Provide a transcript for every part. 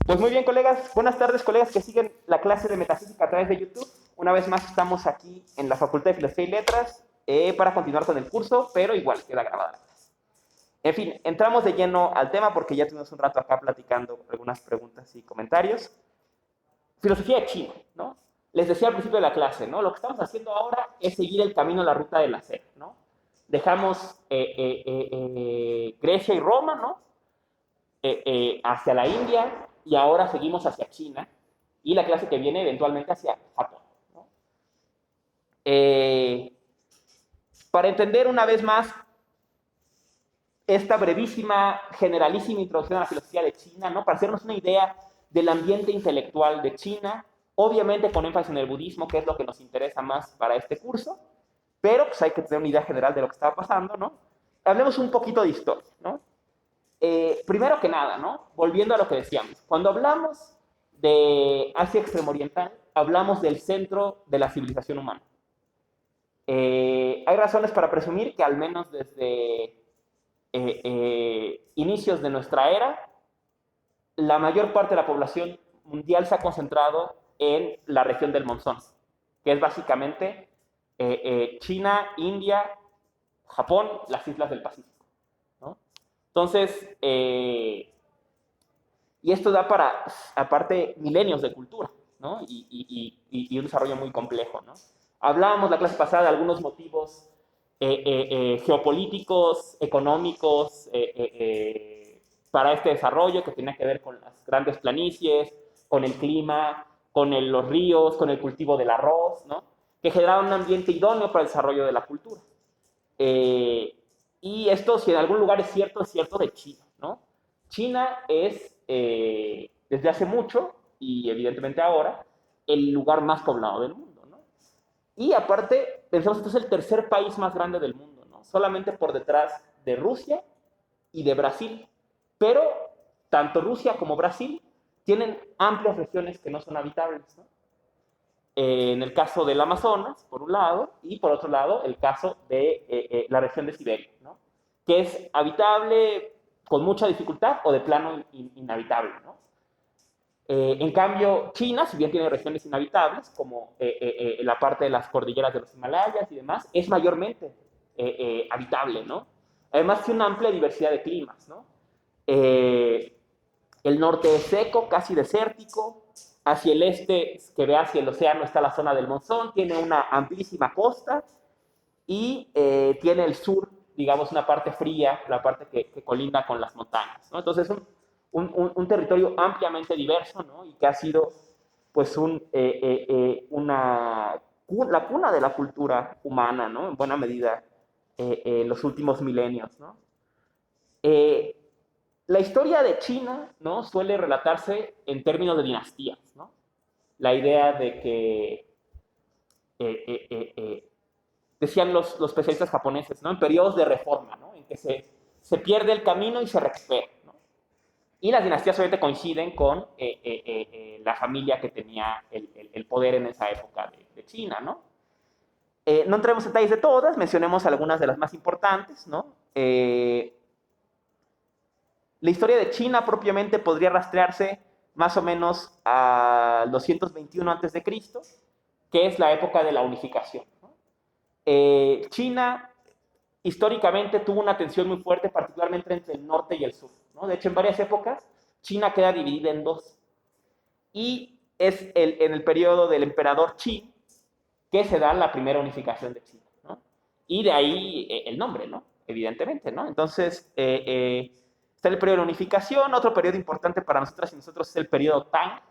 Pues muy bien, colegas. Buenas tardes, colegas que siguen la clase de metafísica a través de YouTube. Una vez más estamos aquí en la Facultad de Filosofía y Letras para continuar con el curso, pero igual queda grabada la clase. En fin, entramos de lleno al tema porque ya tuvimos un rato acá platicando algunas preguntas y comentarios. Filosofía de China, ¿no? Les decía al principio de la clase, ¿no? Lo que estamos haciendo ahora es seguir el camino, la ruta del hacer, ¿no? Dejamos Grecia y Roma, ¿no? Hacia la India y ahora seguimos hacia China y la clase que viene eventualmente hacia Japón. ¿No? Eh, para entender una vez más esta brevísima, generalísima introducción a la filosofía de China, ¿no? Para hacernos una idea del ambiente intelectual de China, obviamente con énfasis en el budismo, que es lo que nos interesa más para este curso, pero pues hay que tener una idea general de lo que está pasando, ¿no? Hablemos un poquito de historia, ¿no? Primero que nada, ¿no? Volviendo a lo que decíamos, cuando hablamos de Asia Extremo Oriental, hablamos del centro de la civilización humana. Hay razones para presumir que al menos desde inicios de nuestra era, la mayor parte de la población mundial se ha concentrado en la región del monzón, que es básicamente China, India, Japón, las islas del Pacífico. ¿No? Entonces, y esto da para, aparte, milenios de cultura, ¿no? Y un desarrollo muy complejo, ¿no? Hablábamos la clase pasada de algunos motivos geopolíticos, económicos, para este desarrollo que tenía que ver con las grandes planicies, con el clima, con los ríos, con el cultivo del arroz, ¿no? Que generaban un ambiente idóneo para el desarrollo de la cultura. Eh, y esto, si en algún lugar es cierto de China, ¿no? China es, desde hace mucho, y evidentemente ahora, el lugar más poblado del mundo, ¿no? Y aparte, pensamos que este es el tercer país más grande del mundo, ¿no? Solamente por detrás de Rusia y de Brasil. Pero tanto Rusia como Brasil tienen amplias regiones que no son habitables, ¿no? En el caso del Amazonas, por un lado, y por otro lado, el caso de la región de Siberia, ¿no? Que es habitable con mucha dificultad o de plano inhabitable, ¿no? En cambio, China, si bien tiene regiones inhabitables, como la parte de las cordilleras de los Himalayas y demás, es mayormente habitable, ¿no? Además, tiene una amplia diversidad de climas, ¿no? Eh, el norte es seco, casi desértico. Hacia el este, que ve hacia el océano, está la zona del monzón. Tiene una amplísima costa y tiene el sur, digamos, una parte fría, la parte que colinda con las montañas, ¿no? Entonces, es un territorio ampliamente diverso, ¿no? Y que ha sido, pues, la cuna de la cultura humana, ¿no? En buena medida, los últimos milenios, ¿no? Eh, la historia de China, ¿no? Suele relatarse en términos de dinastías, ¿no? La idea de que, decían los especialistas japoneses, ¿no? En periodos de reforma, ¿no? En que se pierde el camino y se recupera, ¿no? Y las dinastías obviamente coinciden con la familia que tenía el poder en esa época de China, ¿no? No entremos en detalles de todas, mencionemos algunas de las más importantes, ¿no? La historia de China propiamente podría rastrearse más o menos al 221 a.C., que es la época de la unificación, ¿no? China históricamente tuvo una tensión muy fuerte, particularmente entre el norte y el sur, ¿no? De hecho, en varias épocas, China queda dividida en dos. Y es en el periodo del emperador Qin que se da la primera unificación de China, ¿no? Y de ahí el nombre, ¿no? Evidentemente, ¿no? Entonces, está el periodo de unificación. Otro periodo importante para nosotras y nosotros es el periodo Tang.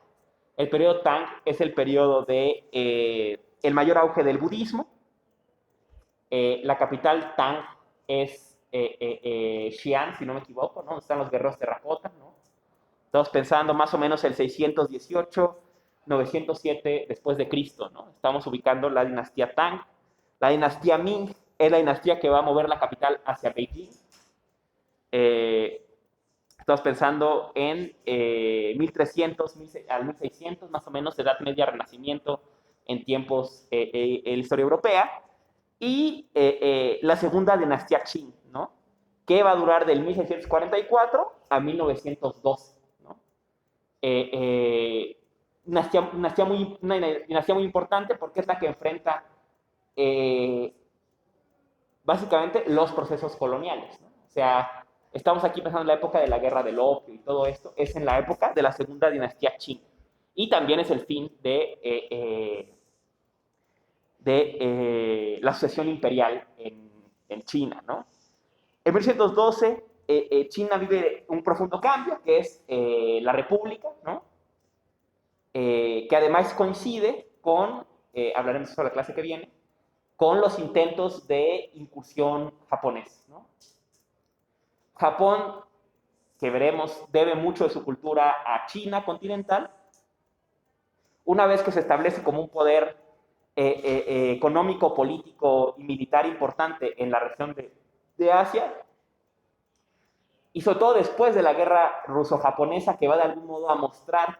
El periodo Tang es el periodo de el mayor auge del budismo. La capital Tang es Xi'an, si no me equivoco, ¿no? Donde están los guerreros terracota, ¿no? Estamos pensando más o menos el 618, 907 después de Cristo, ¿no? Estamos ubicando la dinastía Tang. La dinastía Ming es la dinastía que va a mover la capital hacia Beijing. Eh, Estamos pensando en 1300 al 1600, más o menos, Edad Media, Renacimiento, en tiempos en la historia europea. Y la segunda dinastía Qing, ¿no? Que va a durar del 1644 a 1912, ¿no? una dinastía muy importante porque es la que enfrenta básicamente los procesos coloniales, ¿no? O sea, estamos aquí pensando en la época de la guerra del opio y todo esto, es en la época de la segunda dinastía Qing. Y también es el fin de la sucesión imperial en China, ¿no? En 1112, China vive un profundo cambio, que es la república, ¿no? Que además coincide con, hablaremos sobre la clase que viene, con los intentos de incursión japonés, ¿no? Japón, que veremos, debe mucho de su cultura a China continental. Una vez que se establece como un poder económico, político y militar importante en la región de Asia, y sobre todo después de la guerra ruso-japonesa, que va de algún modo a mostrar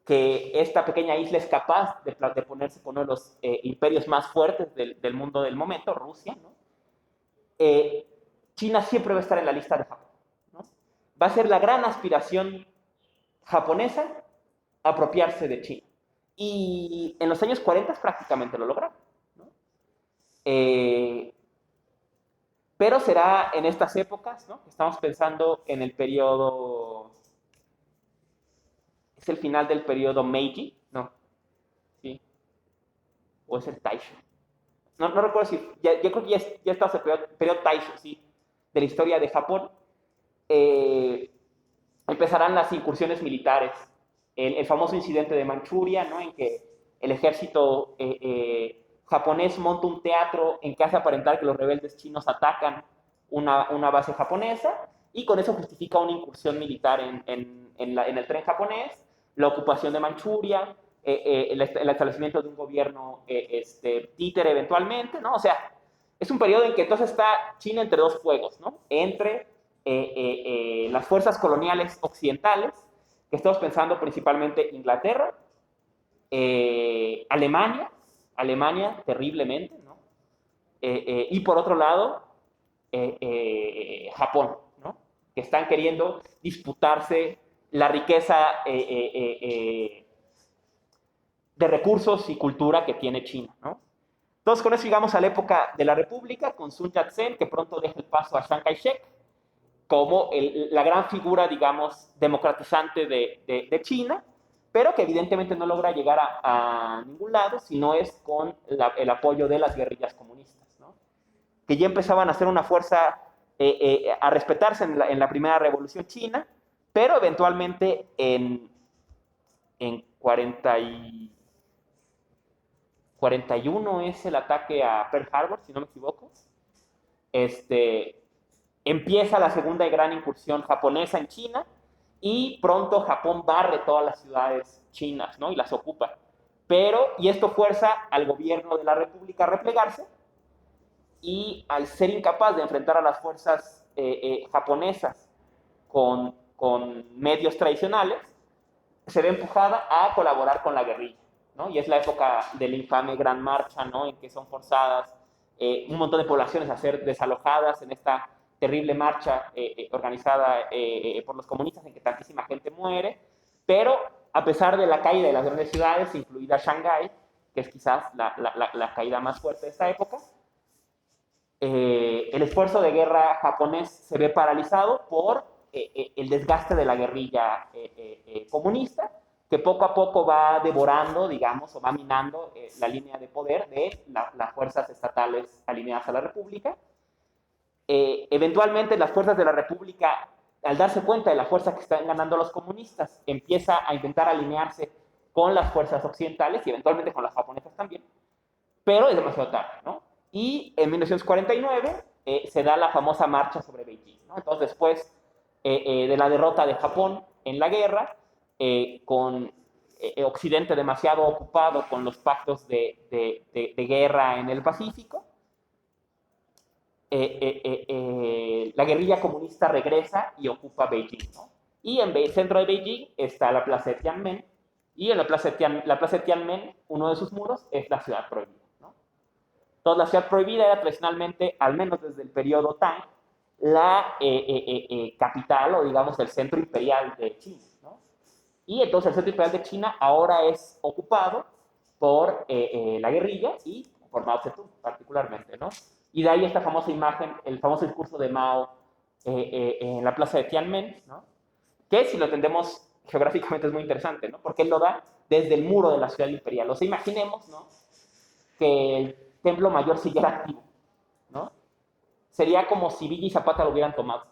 que esta pequeña isla es capaz de ponerse con uno de los imperios más fuertes del mundo del momento, Rusia, ¿no? eh, China siempre va a estar en la lista de Japón, ¿no? Va a ser la gran aspiración japonesa apropiarse de China. Y en los años 40 prácticamente lo lograron, ¿no? Pero será en estas épocas, ¿no? Estamos pensando en el periodo, es el final del periodo Meiji, ¿no? ¿Sí? O es el Taisho. No recuerdo si, yo creo que ya está el periodo Taisho, ¿sí? De la historia de Japón. Eh, Empezarán las incursiones militares. El famoso incidente de Manchuria, ¿no? En que el ejército japonés monta un teatro en que hace aparentar que los rebeldes chinos atacan una base japonesa y con eso justifica una incursión militar en el tren japonés, la ocupación de Manchuria, el establecimiento de un gobierno títere eventualmente, ¿no? O sea, es un periodo en que entonces está China entre dos fuegos, ¿no? Entre las fuerzas coloniales occidentales, que estamos pensando principalmente Inglaterra, Alemania terriblemente, ¿no? Y por otro lado, Japón, ¿no? Que están queriendo disputarse la riqueza de recursos y cultura que tiene China, ¿no? Entonces, con eso llegamos a la época de la República, con Sun Yat-sen, que pronto deja el paso a Chiang Kai-shek, como la gran figura, digamos, democratizante de China, pero que evidentemente no logra llegar a ningún lado si no es con el apoyo de las guerrillas comunistas, ¿no? Que ya empezaban a ser una fuerza a respetarse en la primera revolución china, pero eventualmente en 41 es el ataque a Pearl Harbor, si no me equivoco. Empieza la segunda gran incursión japonesa en China y pronto Japón barre todas las ciudades chinas, ¿no? Y las ocupa. Y esto fuerza al gobierno de la República a replegarse y al ser incapaz de enfrentar a las fuerzas japonesas con medios tradicionales, se ve empujada a colaborar con la guerrilla, ¿no? Y es la época de la infame Gran Marcha, ¿no? En que son forzadas un montón de poblaciones a ser desalojadas en esta terrible marcha organizada por los comunistas en que tantísima gente muere, pero a pesar de la caída de las grandes ciudades, incluida Shanghái, que es quizás la caída más fuerte de esta época, el esfuerzo de guerra japonés se ve paralizado por el desgaste de la guerrilla comunista, que poco a poco va devorando, digamos, o va minando la línea de poder de las fuerzas estatales alineadas a la República. Eventualmente las fuerzas de la República, al darse cuenta de la fuerza que están ganando los comunistas, empieza a intentar alinearse con las fuerzas occidentales y eventualmente con las japonesas también, pero es demasiado tarde, ¿no? Y en 1949 se da la famosa marcha sobre Beijing, ¿no? Entonces, después de la derrota de Japón en la guerra, con Occidente demasiado ocupado con los pactos de guerra en el Pacífico, la guerrilla comunista regresa y ocupa Beijing, ¿no? Y en el centro de Beijing está la plaza de Tiananmen, y en la plaza de Tiananmen, uno de sus muros es la ciudad prohibida, ¿no? Entonces, la ciudad prohibida era tradicionalmente, al menos desde el periodo Tang, la capital o digamos el centro imperial de China, ¿no? Y entonces el centro imperial de China ahora es ocupado por la guerrilla y por Mao Zedong particularmente, ¿no? Y de ahí esta famosa imagen, el famoso discurso de Mao en la plaza de Tiananmen, ¿no? Que si lo entendemos geográficamente es muy interesante, ¿no? Porque él lo da desde el muro de la ciudad imperial. O sea, imaginemos, ¿no? Que el templo mayor siguiera activo, ¿no? Sería como si Villa y Zapata lo hubieran tomado,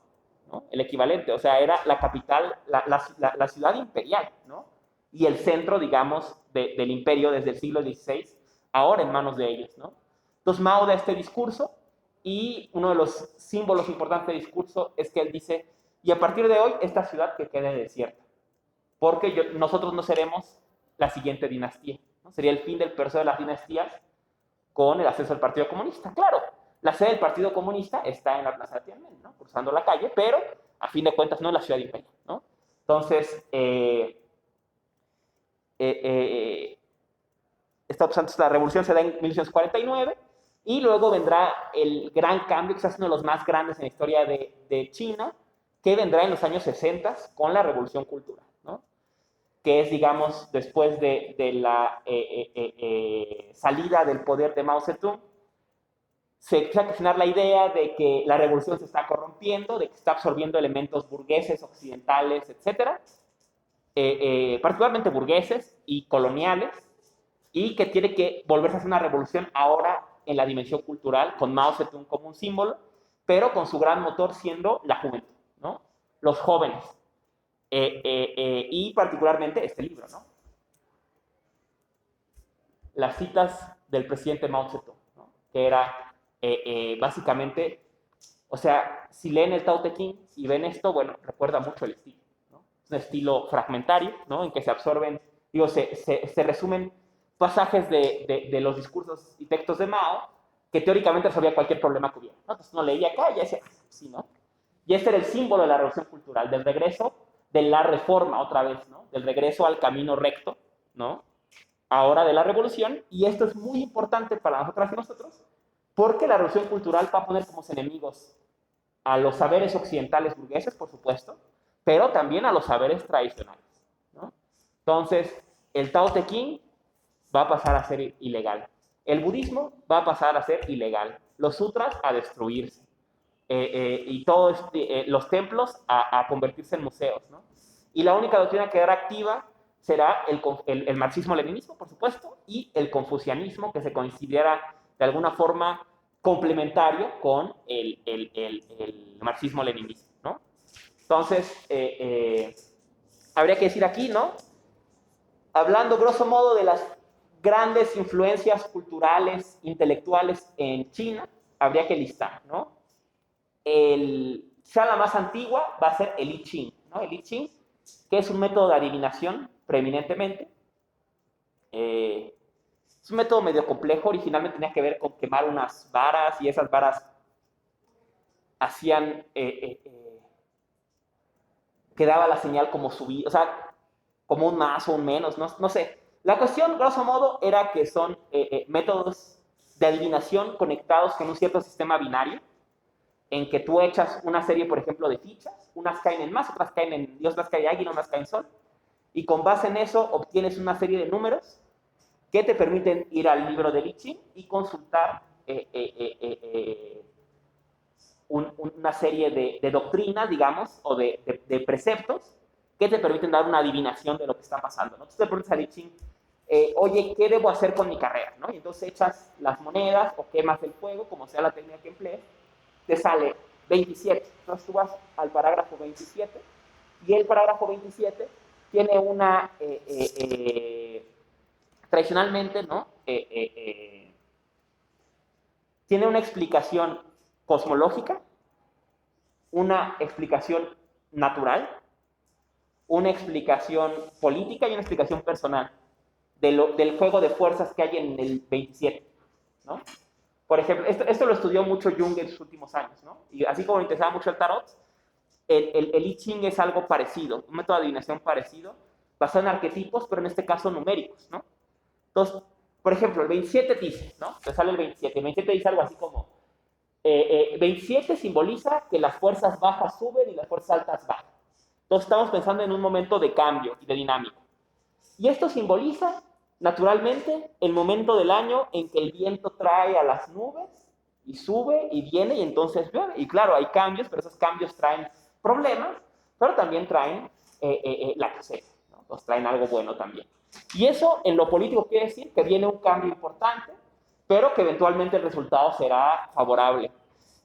¿no? El equivalente, o sea, era la capital, la ciudad imperial, ¿no? Y el centro, digamos, del imperio desde el siglo XVI, ahora en manos de ellos, ¿no? Entonces Mao da este discurso y uno de los símbolos importantes del discurso es que él dice, y a partir de hoy esta ciudad que quede desierta, porque nosotros no seremos la siguiente dinastía, ¿no? Sería el fin del proceso de las dinastías con el acceso al Partido Comunista. Claro, la sede del Partido Comunista está en la Plaza de Tiananmen, ¿no? Cruzando la calle, pero a fin de cuentas no en la ciudad imperial, ¿no? Entonces, la revolución se da en 1849 y luego vendrá el gran cambio, quizás uno de los más grandes en la historia de China, que vendrá en los años 60 con la revolución cultural, ¿no? Que es, digamos, después de la salida del poder de Mao Zedong, se empieza a cuestionar la idea de que la revolución se está corrompiendo, de que está absorbiendo elementos burgueses, occidentales, etcétera, particularmente burgueses y coloniales, y que tiene que volverse a hacer una revolución ahora en la dimensión cultural, con Mao Zedong como un símbolo, pero con su gran motor siendo la juventud, ¿no? Los jóvenes. Y particularmente este libro, ¿no? Las citas del presidente Mao Zedong, ¿no? Que era básicamente, o sea, si leen el Tao Te Ching y ven esto, bueno, recuerda mucho el estilo, ¿no? Es un estilo fragmentario, ¿no? En que se absorben, digo, se resumen pasajes de los discursos y textos de Mao que teóricamente resolvía cualquier problema que hubiera, ¿no? Entonces uno leía acá y ya decía, sí, ¿no? Y este era el símbolo de la revolución cultural, del regreso de la reforma otra vez, ¿no? Del regreso al camino recto, ¿no? Ahora de la revolución, y esto es muy importante para nosotras y nosotros, porque la revolución cultural va a poner como enemigos a los saberes occidentales burgueses, por supuesto, pero también a los saberes tradicionales, ¿no? Entonces, el Tao Te Ching va a pasar a ser ilegal. El budismo va a pasar a ser ilegal. Los sutras a destruirse. Y todos los templos a convertirse en museos, ¿no? Y la única doctrina que quedará activa será el marxismo-leninismo, por supuesto, y el confucianismo, que se considera de alguna forma complementario con el marxismo-leninismo, ¿no? Entonces, habría que decir aquí, ¿no? Hablando grosso modo de las grandes influencias culturales, intelectuales en China, habría que listar, ¿no? Quizá la más antigua va a ser el I Ching, ¿no? El I Ching, que es un método de adivinación preeminentemente. Es un método medio complejo, originalmente tenía que ver con quemar unas varas y esas varas hacían, quedaba la señal como subir, o sea, como un más o un menos, no sé. La cuestión, grosso modo, era que son métodos de adivinación conectados con un cierto sistema binario, en que tú echas una serie, por ejemplo, de fichas, unas caen en más, otras caen en Dios, otras caen en águila, otras caen en sol, y con base en eso obtienes una serie de números que te permiten ir al libro de I Ching y consultar una serie de doctrinas, digamos, o de preceptos que te permiten dar una adivinación de lo que está pasando, ¿no? Entonces te preguntas a I Ching, oye, ¿qué debo hacer con mi carrera? ¿No? Y entonces echas las monedas o quemas el fuego, como sea la técnica que emplees, te sale 27. Entonces tú vas al parágrafo 27 y el parágrafo 27 tiene una, tradicionalmente, ¿no? Tiene una explicación cosmológica, una explicación natural, una explicación política y una explicación personal del juego de fuerzas que hay en el 27, ¿no? Por ejemplo, esto lo estudió mucho Jung en sus últimos años, ¿no? Y así como le interesaba mucho el tarot, el I Ching es algo parecido, un método de adivinación parecido, basado en arquetipos, pero en este caso numéricos, ¿no? Entonces, por ejemplo, el 27 dice, ¿no? Te sale el 27. El 27 dice algo así como, 27 simboliza que las fuerzas bajas suben y las fuerzas altas bajan. Entonces estamos pensando en un momento de cambio y de dinámica. Y esto simboliza, naturalmente, el momento del año en que el viento trae a las nubes y sube y viene y entonces llueve. Y claro, hay cambios, pero esos cambios traen problemas, pero también traen la cosecha, ¿no? Entonces traen algo bueno también. Y eso en lo político quiere decir que viene un cambio importante, pero que eventualmente el resultado será favorable.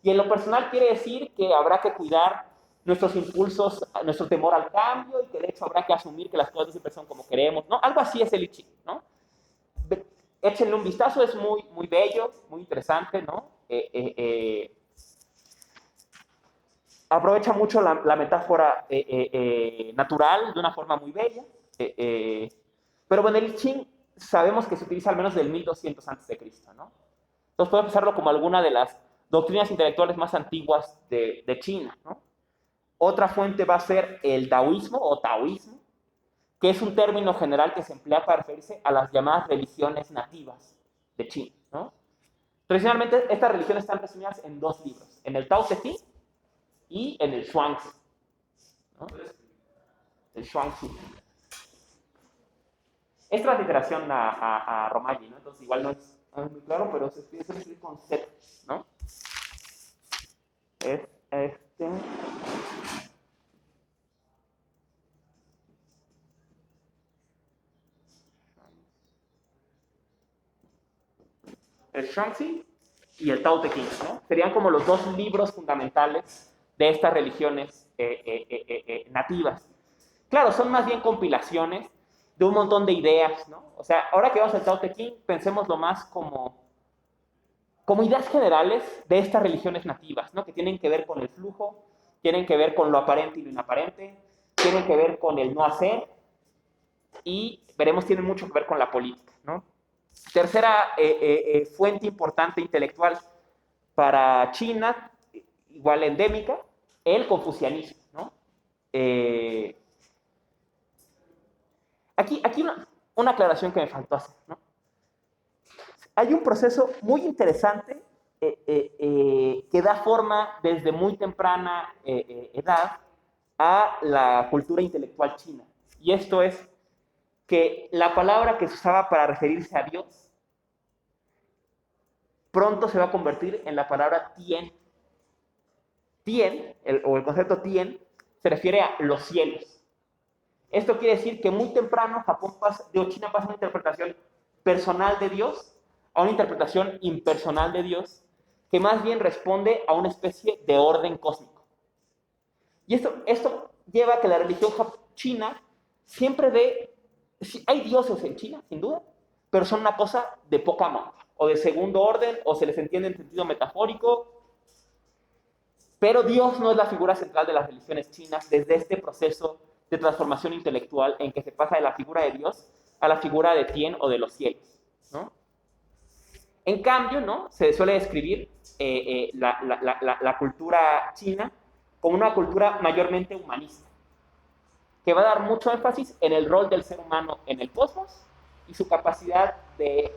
Y en lo personal quiere decir que habrá que cuidar nuestros impulsos, nuestro temor al cambio y que de hecho habrá que asumir que las cosas siempre son como queremos, ¿no? Algo así es el I Ching, ¿no? Échenle un vistazo, es muy, muy bello, muy interesante, ¿no? Aprovecha mucho la metáfora natural de una forma muy bella, pero bueno, el I Ching sabemos que se utiliza al menos del 1200 a.C., ¿no? Entonces podemos pensarlo como alguna de las doctrinas intelectuales más antiguas de China, ¿no? Otra fuente va a ser el taoísmo o taoísmo, que es un término general que se emplea para referirse a las llamadas religiones nativas de China, ¿no? Tradicionalmente, estas religiones están resumidas en dos libros, en el Tao Te Ching y en el Zhuangzi, ¿no? El Zhuangzi. Es transliteración a Romaji, ¿no? Entonces igual no es muy claro, pero se escribe con Z, ¿no? Es este... el Shanxi y el Tao Te Ching, ¿no? Serían como los dos libros fundamentales de estas religiones nativas. Claro, son más bien compilaciones de un montón de ideas, ¿no? O sea, ahora que vamos al Tao Te Ching, pensémoslo más como ideas generales de estas religiones nativas, ¿no? Que tienen que ver con el flujo, tienen que ver con lo aparente y lo inaparente, tienen que ver con el no hacer y veremos tienen mucho que ver con la política, ¿no? Tercera fuente importante intelectual para China, igual endémica, el confucianismo, ¿no? Aquí una aclaración que me faltó hacer, ¿no? Hay un proceso muy interesante que da forma desde muy temprana edad a la cultura intelectual china. Y esto es que la palabra que se usaba para referirse a Dios pronto se va a convertir en la palabra Tien. Tien, o el concepto Tien, se refiere a los cielos. Esto quiere decir que muy temprano China pasa de una interpretación personal de Dios a una interpretación impersonal de Dios que más bien responde a una especie de orden cósmico. Y esto lleva a que la religión china siempre ve, hay dioses en China, sin duda, pero son una cosa de poca monta, o de segundo orden, o se les entiende en sentido metafórico, pero Dios no es la figura central de las religiones chinas desde este proceso de transformación intelectual en que se pasa de la figura de Dios a la figura de Tien o de los cielos, ¿no? En cambio, ¿no? Se suele describir la cultura china como una cultura mayormente humanista, que va a dar mucho énfasis en el rol del ser humano en el cosmos y su capacidad de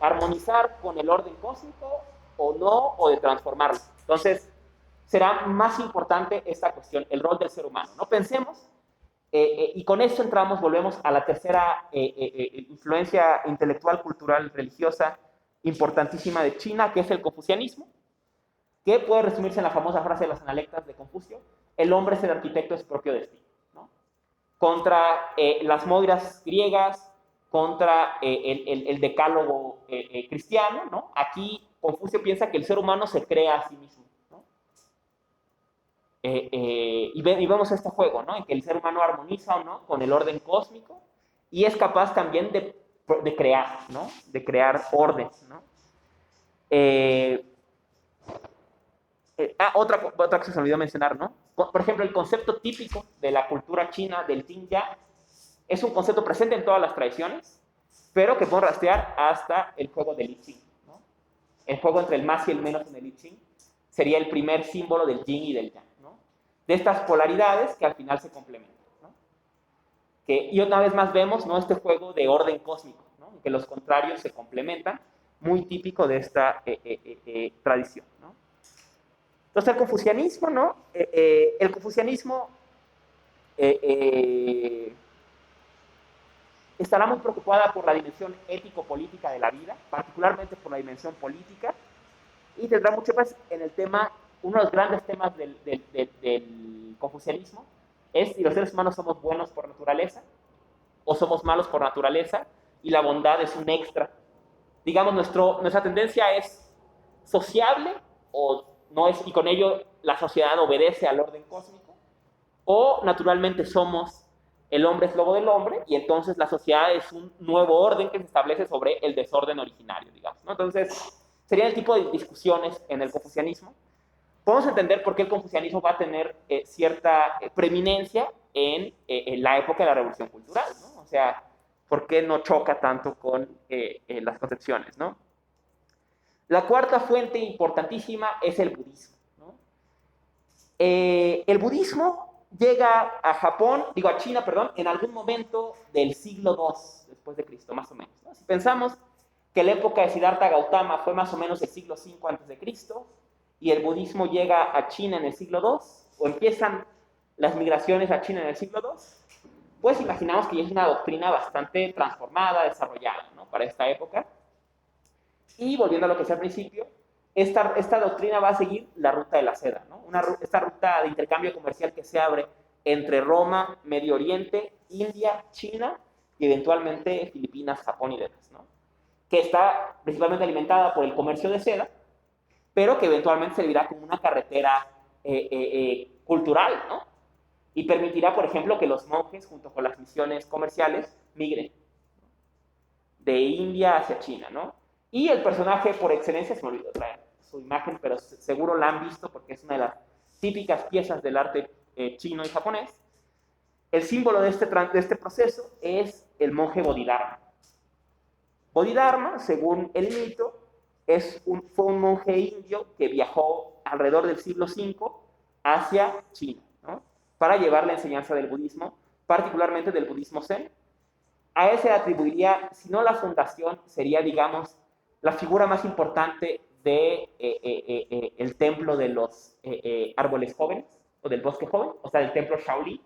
armonizar con el orden cósmico o no, o de transformarlo. Entonces, será más importante esta cuestión, el rol del ser humano. No pensemos, y con esto volvemos a la tercera influencia intelectual, cultural, religiosa importantísima de China, que es el confucianismo, que puede resumirse en la famosa frase de las analectas de Confucio: el hombre es el arquitecto de su propio destino, ¿no? Contra las moiras griegas, contra el decálogo cristiano, ¿no? Aquí Confucio piensa que el ser humano se crea a sí mismo, ¿no? Y vemos este juego, ¿no? En que el ser humano armoniza o no con el orden cósmico y es capaz también de crear, ¿no? De crear orden, ¿no? Otra cosa que se me olvidó mencionar, ¿no? Por ejemplo, el concepto típico de la cultura china del Yin Ya es un concepto presente en todas las tradiciones, pero que podemos rastrear hasta el juego del I Ching, ¿no? El juego entre el más y el menos en el I Ching sería el primer símbolo del Yin y del Yang, ¿no? De estas polaridades que al final se complementan, ¿no? Y una vez más vemos, ¿no? Este juego de orden cósmico, ¿no? En que los contrarios se complementan, muy típico de esta tradición, ¿no? Entonces el confucianismo, ¿no? El confucianismo estará muy preocupada por la dimensión ético-política de la vida, particularmente por la dimensión política, y tendrá mucho más en el tema, uno de los grandes temas del confucianismo es si los seres humanos somos buenos por naturaleza o somos malos por naturaleza, y la bondad es un extra. Digamos, nuestra tendencia es sociable o no es, y con ello la sociedad obedece al orden cósmico, o naturalmente somos, el hombre es lobo del hombre, y entonces la sociedad es un nuevo orden que se establece sobre el desorden originario, digamos, ¿no? Entonces, sería el tipo de discusiones en el confucianismo. Podemos entender por qué el confucianismo va a tener cierta preeminencia en la época de la Revolución Cultural, ¿no? O sea, por qué no choca tanto con las concepciones, ¿no? La cuarta fuente importantísima es el budismo, ¿no? El budismo llega a Japón, digo a China, perdón, en algún momento del siglo II después de Cristo, más o menos, ¿no? Si pensamos que la época de Siddhartha Gautama fue más o menos el siglo V antes de Cristo, y el budismo llega a China en el siglo II, o empiezan las migraciones a China en el siglo II, pues imaginamos que ya es una doctrina bastante transformada, desarrollada, ¿no? Para esta época. Y volviendo a lo que decía al principio, esta doctrina va a seguir la ruta de la seda, ¿no? Esta ruta de intercambio comercial que se abre entre Roma, Medio Oriente, India, China y eventualmente Filipinas, Japón y demás, ¿no? Que está principalmente alimentada por el comercio de seda, pero que eventualmente servirá como una carretera cultural, ¿no? Y permitirá, por ejemplo, que los monjes, junto con las misiones comerciales, migren de India hacia China, ¿no? Y el personaje por excelencia, se me olvidó traer su imagen, pero seguro la han visto porque es una de las típicas piezas del arte chino y japonés. El símbolo de este proceso es el monje Bodhidharma. Bodhidharma, según el mito, fue un monje indio que viajó alrededor del siglo V hacia China, ¿no? Para llevar la enseñanza del budismo, particularmente del budismo zen. A él se le atribuiría, si no la fundación, sería, digamos, la figura más importante del templo de los árboles jóvenes, o del bosque joven, o sea, del templo Shaolin.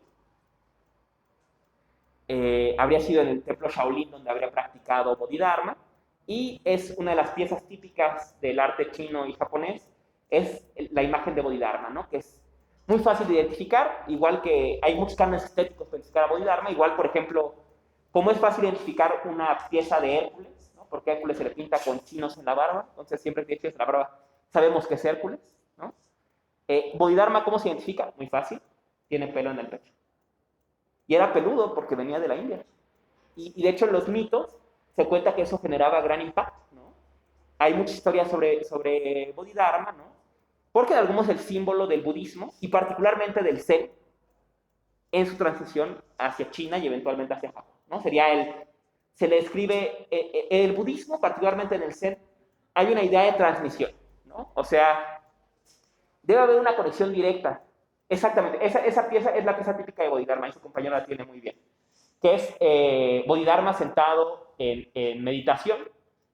Habría sido en el templo Shaolin donde habría practicado Bodhidharma, y es una de las piezas típicas del arte chino y japonés, es la imagen de Bodhidharma, ¿no? Que es muy fácil de identificar, igual que hay muchos cánones estéticos para identificar a Bodhidharma, igual, por ejemplo, como es fácil identificar una pieza de Hércules, ¿no? Porque a Hércules se le pinta con chinos en la barba, entonces siempre que tienes la barba sabemos que es Hércules, ¿no? Bodhidharma, ¿cómo se identifica? Muy fácil, tiene pelo en el pecho. Y era peludo porque venía de la India. Y de hecho en los mitos se cuenta que eso generaba gran impacto, ¿no? Hay muchas historias sobre Bodhidharma, ¿no? Porque de algún modo es el símbolo del budismo y particularmente del Zen en su transición hacia China y eventualmente hacia Japón, ¿no? Se le describe, el budismo, particularmente en el Zen, hay una idea de transmisión, ¿no? O sea, debe haber una conexión directa. Exactamente, esa pieza es la pieza típica de Bodhidharma y su compañero la tiene muy bien, que es Bodhidharma sentado en meditación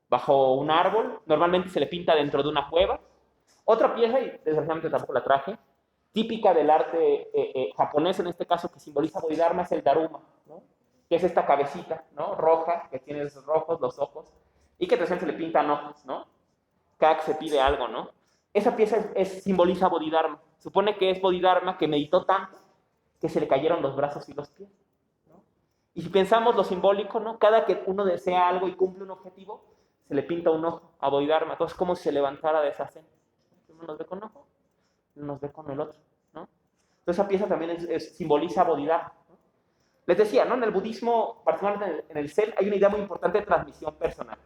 bajo un árbol, normalmente se le pinta dentro de una cueva. Otra pieza, y desgraciadamente tampoco la traje, típica del arte japonés, en este caso, que simboliza Bodhidharma, es el Daruma, ¿no? Que es esta cabecita, ¿no? Roja, que tiene esos rojos, los ojos, y que se le pintan ojos, ¿no? Cada que se pide algo, ¿no? Esa pieza simboliza Bodhidharma. Supone que es Bodhidharma que meditó tanto que se le cayeron los brazos y los pies, ¿no? Y si pensamos lo simbólico, ¿no? Cada que uno desea algo y cumple un objetivo, se le pinta un ojo a Bodhidharma. Entonces, como si se levantara de esa cena. Uno nos ve con ojo, uno nos ve con el otro, ¿no? Entonces, esa pieza también simboliza Bodhidharma, ¿no? Les decía, ¿no? En el budismo, particularmente en el Zen, hay una idea muy importante de transmisión personal.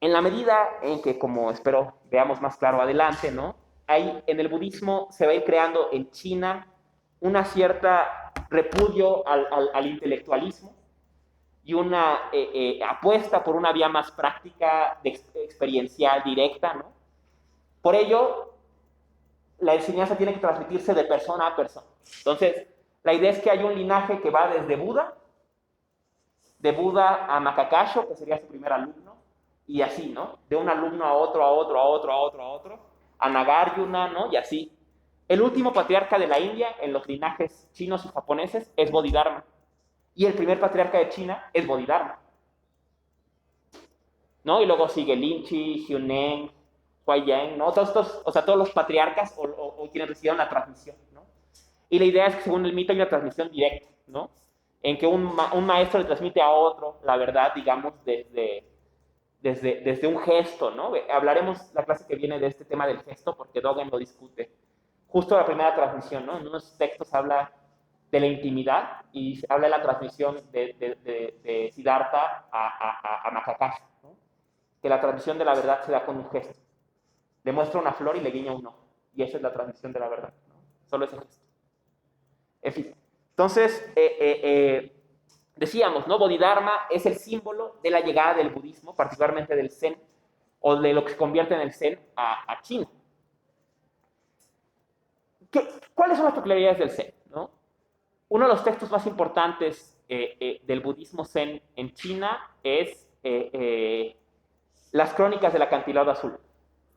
En la medida en que, como espero veamos más claro adelante, ¿no? En el budismo se va a ir creando en China una cierta repudio al intelectualismo y una apuesta por una vía más práctica, experiencial, directa, ¿no? Por ello, la enseñanza tiene que transmitirse de persona a persona. Entonces, la idea es que hay un linaje que va desde Buda, de Buda a Makakasho, que sería su primer alumno, Y así, ¿no? De un alumno a otro, a otro, a otro, a otro, a otro, a Nagarjuna, ¿no? Y así. El último patriarca de la India en los linajes chinos y japoneses es Bodhidharma. Y el primer patriarca de China es Bodhidharma, ¿no? Y luego sigue Linchi, Huineng, Huaiyang, ¿no? Todos estos, o sea, todos los patriarcas o quienes recibieron la transmisión, ¿no? Y la idea es que según el mito hay una transmisión directa, ¿no? En que un maestro le transmite a otro la verdad, digamos, desde un gesto, ¿no? Hablaremos la clase que viene de este tema del gesto porque Dogen lo discute. Justo la primera transmisión, ¿no? En unos textos habla de la intimidad y habla de la transmisión de Siddhartha a Makakashi, ¿no? Que la transmisión de la verdad se da con un gesto. Le muestra una flor y le guiña un ojo. Y esa es la transmisión de la verdad, ¿no? Solo ese gesto. En fin. Entonces, decíamos, ¿no? Bodhidharma es el símbolo de la llegada del budismo, particularmente del Zen, o de lo que se convierte en el Zen a China. ¿Cuáles son las peculiaridades del Zen? ¿No? Uno de los textos más importantes del budismo Zen en China es las crónicas del acantilado azul,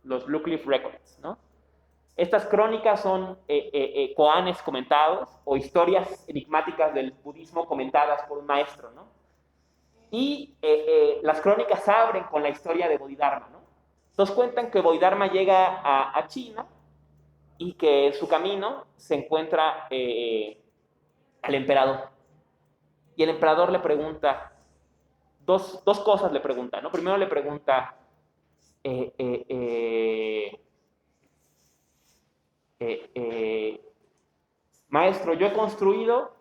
los Blue Cliff Records, ¿no? Estas crónicas son koanes comentados o historias enigmáticas del budismo comentadas por un maestro, ¿no? Y las crónicas abren con la historia de Bodhidharma, ¿no? Entonces cuentan que Bodhidharma llega a China y que en su camino se encuentra al emperador. Y el emperador le pregunta, dos cosas le pregunta, ¿no? Primero le pregunta, eh, eh, eh, maestro, yo he construido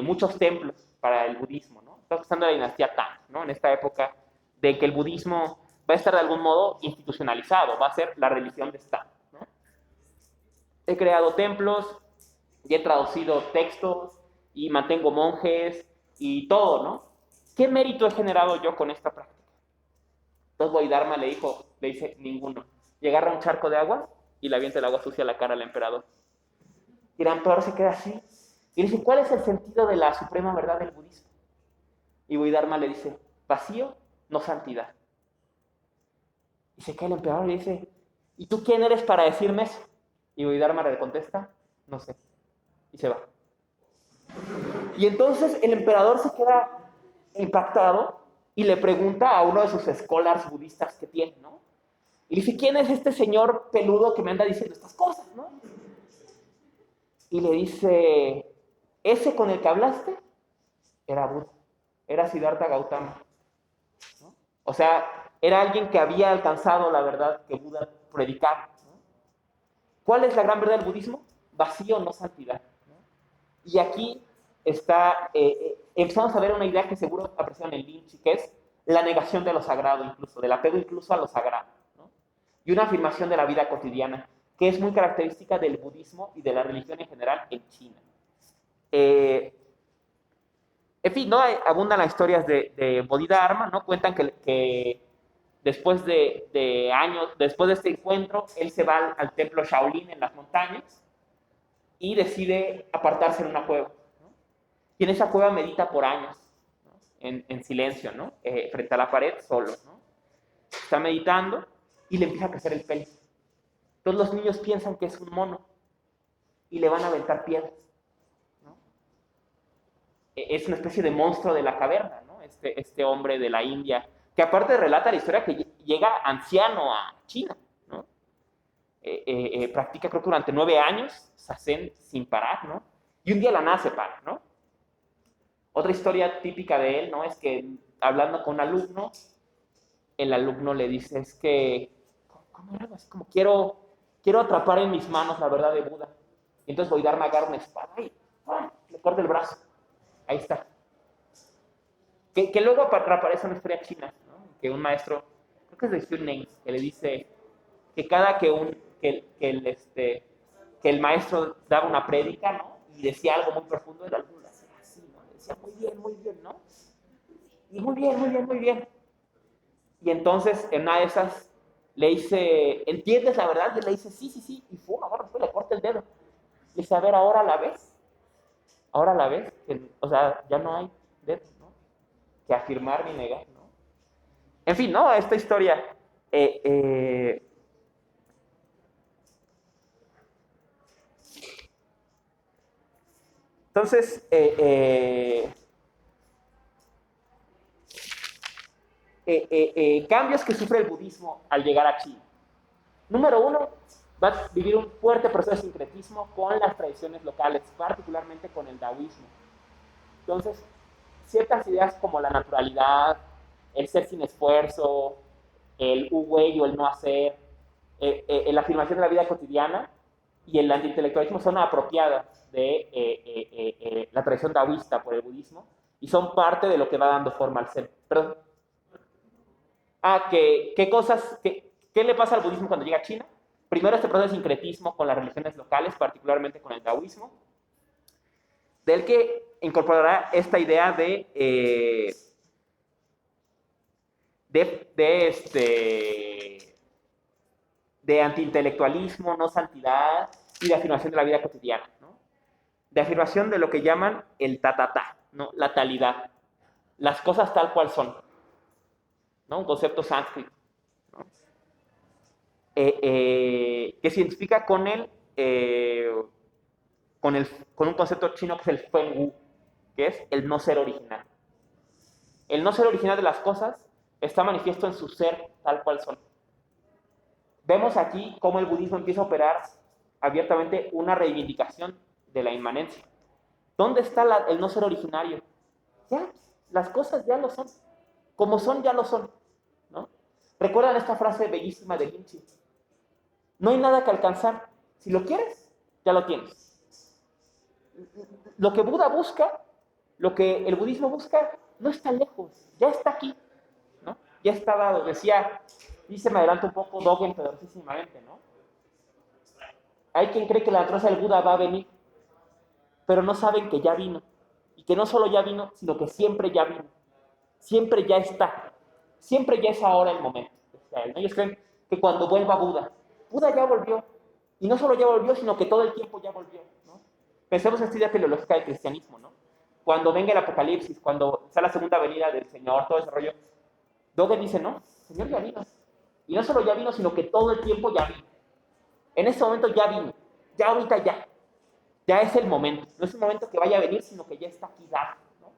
muchos templos para el budismo, ¿no? Estamos pensando en la dinastía Tang, ¿no? En esta época de que el budismo va a estar de algún modo institucionalizado, va a ser la religión de Estado, ¿no? He creado templos y he traducido textos y mantengo monjes y todo, ¿no? ¿Qué mérito he generado yo con esta práctica? Entonces Bodhidharma le dice, ninguno. Y agarra un charco de agua y le avienta el agua sucia a la cara al emperador. Y el emperador se queda así. Y dice, ¿cuál es el sentido de la suprema verdad del budismo? Y Bodhidharma le dice, vacío, no santidad. Y se cae el emperador y dice, ¿y tú quién eres para decirme eso? Y Bodhidharma le contesta, no sé. Y se va. Y entonces el emperador se queda impactado y le pregunta a uno de sus scholars budistas que tiene, ¿no? Y dice, ¿quién es este señor peludo que me anda diciendo estas cosas, no? Y le dice, ese con el que hablaste era Buda, era Siddhartha Gautama, ¿no? O sea, era alguien que había alcanzado la verdad que Buda predicaba, ¿no? ¿Cuál es la gran verdad del budismo? Vacío, no santidad, ¿no? Y aquí empezamos a ver una idea que seguro apreciaron en Lynch, que es la negación de lo sagrado incluso, del apego incluso a lo sagrado, ¿no? Y una afirmación de la vida cotidiana, que es muy característica del budismo y de la religión en general en China. En fin, ¿no? Abundan las historias de Bodhidharma, ¿no? Cuentan que después de años, después de este encuentro, él se va al templo Shaolin en las montañas y decide apartarse en una cueva, ¿no? Y en esa cueva medita por años, ¿no? En silencio, ¿no? Frente a la pared, solo, ¿no? Está meditando y le empieza a crecer el pelo. Entonces los niños piensan que es un mono y le van a aventar piedras, ¿no? Es una especie de monstruo de la caverna, ¿no? Este hombre de la India, que aparte relata la historia que llega anciano a China, ¿no? Practica creo que durante 9 años Zazen sin parar, ¿no? Y un día la nada se para, ¿no? Otra historia típica de él, ¿no? Es que hablando con un alumno, el alumno le dice, es que, ¿cómo era? Así como quiero atrapar en mis manos la verdad de Buda. Y entonces Bodhidharma agarra una espada y le corta el brazo. Ahí está. Que luego reaparece una historia china, ¿no? Que un maestro, creo que es de Huineng, que le dice que cada que el maestro daba una prédica, ¿no? Y decía algo muy profundo, el alumno lo hacía así, ¿no? Le decía muy bien, ¿no? Y muy bien. Y entonces, en una de esas, le dice, ¿entiendes la verdad? Y le dice, sí. Y fue, agarra, le corta el dedo. Le dice, a ver, ahora la ves. Ahora la ves. Que, o sea, ya no hay dedo, ¿no? Que afirmar ni negar, ¿no? En fin, ¿no? Esta historia. eh, eh, entonces, cambios que sufre el budismo al llegar a China. Número uno, va a vivir un fuerte proceso de sincretismo con las tradiciones locales, particularmente con el taoísmo. Entonces, ciertas ideas como la naturalidad, el ser sin esfuerzo, el wu-wei o el no hacer, la afirmación de la vida cotidiana y el antiintelectualismo son apropiadas de la tradición taoísta por el budismo y son parte de lo que va dando forma al ser. Perdón. ¿Qué cosas, qué le pasa al budismo cuando llega a China? Primero, este proceso de sincretismo con las religiones locales, particularmente con el taoísmo, del que incorporará esta idea de antiintelectualismo, no santidad y de afirmación de la vida cotidiana, ¿no? De afirmación de lo que llaman el ta-ta-ta, ¿no? La talidad, las cosas tal cual son, ¿no? Un concepto sánscrito, ¿no? Que se identifica con, el, con un concepto chino que es el Feng Wu, que es el no ser original. El no ser original de las cosas está manifiesto en su ser tal cual son. Vemos aquí cómo el budismo empieza a operar abiertamente una reivindicación de la inmanencia. ¿Dónde está el no ser originario? Ya, las cosas ya lo son. Como son, ya lo son, ¿no? ¿Recuerdan esta frase bellísima de Linchi? No hay nada que alcanzar. Si lo quieres, ya lo tienes. Lo que Buda busca, lo que el budismo busca, no está lejos, ya está aquí, ¿no? Ya está dado. Dice, me adelanto un poco, Dogen poderosísimamente, ¿no? Hay quien cree que la naturaleza del Buda va a venir, pero no saben que ya vino. Y que no solo ya vino, sino que siempre ya vino. Siempre ya está. Siempre ya es ahora el momento. Ellos creen que cuando vuelva Buda, Buda ya volvió. Y no solo ya volvió, sino que todo el tiempo ya volvió, ¿no? Pensemos en esta idea teleológica del cristianismo, ¿no? Cuando venga el apocalipsis, cuando sea la segunda venida del Señor, todo ese rollo, Dogen dice, no, el Señor ya vino. Y no solo ya vino, sino que todo el tiempo ya vino. En ese momento ya vino. Ya ahorita ya. Ya es el momento. No es un momento que vaya a venir, sino que ya está aquí dado, ¿no?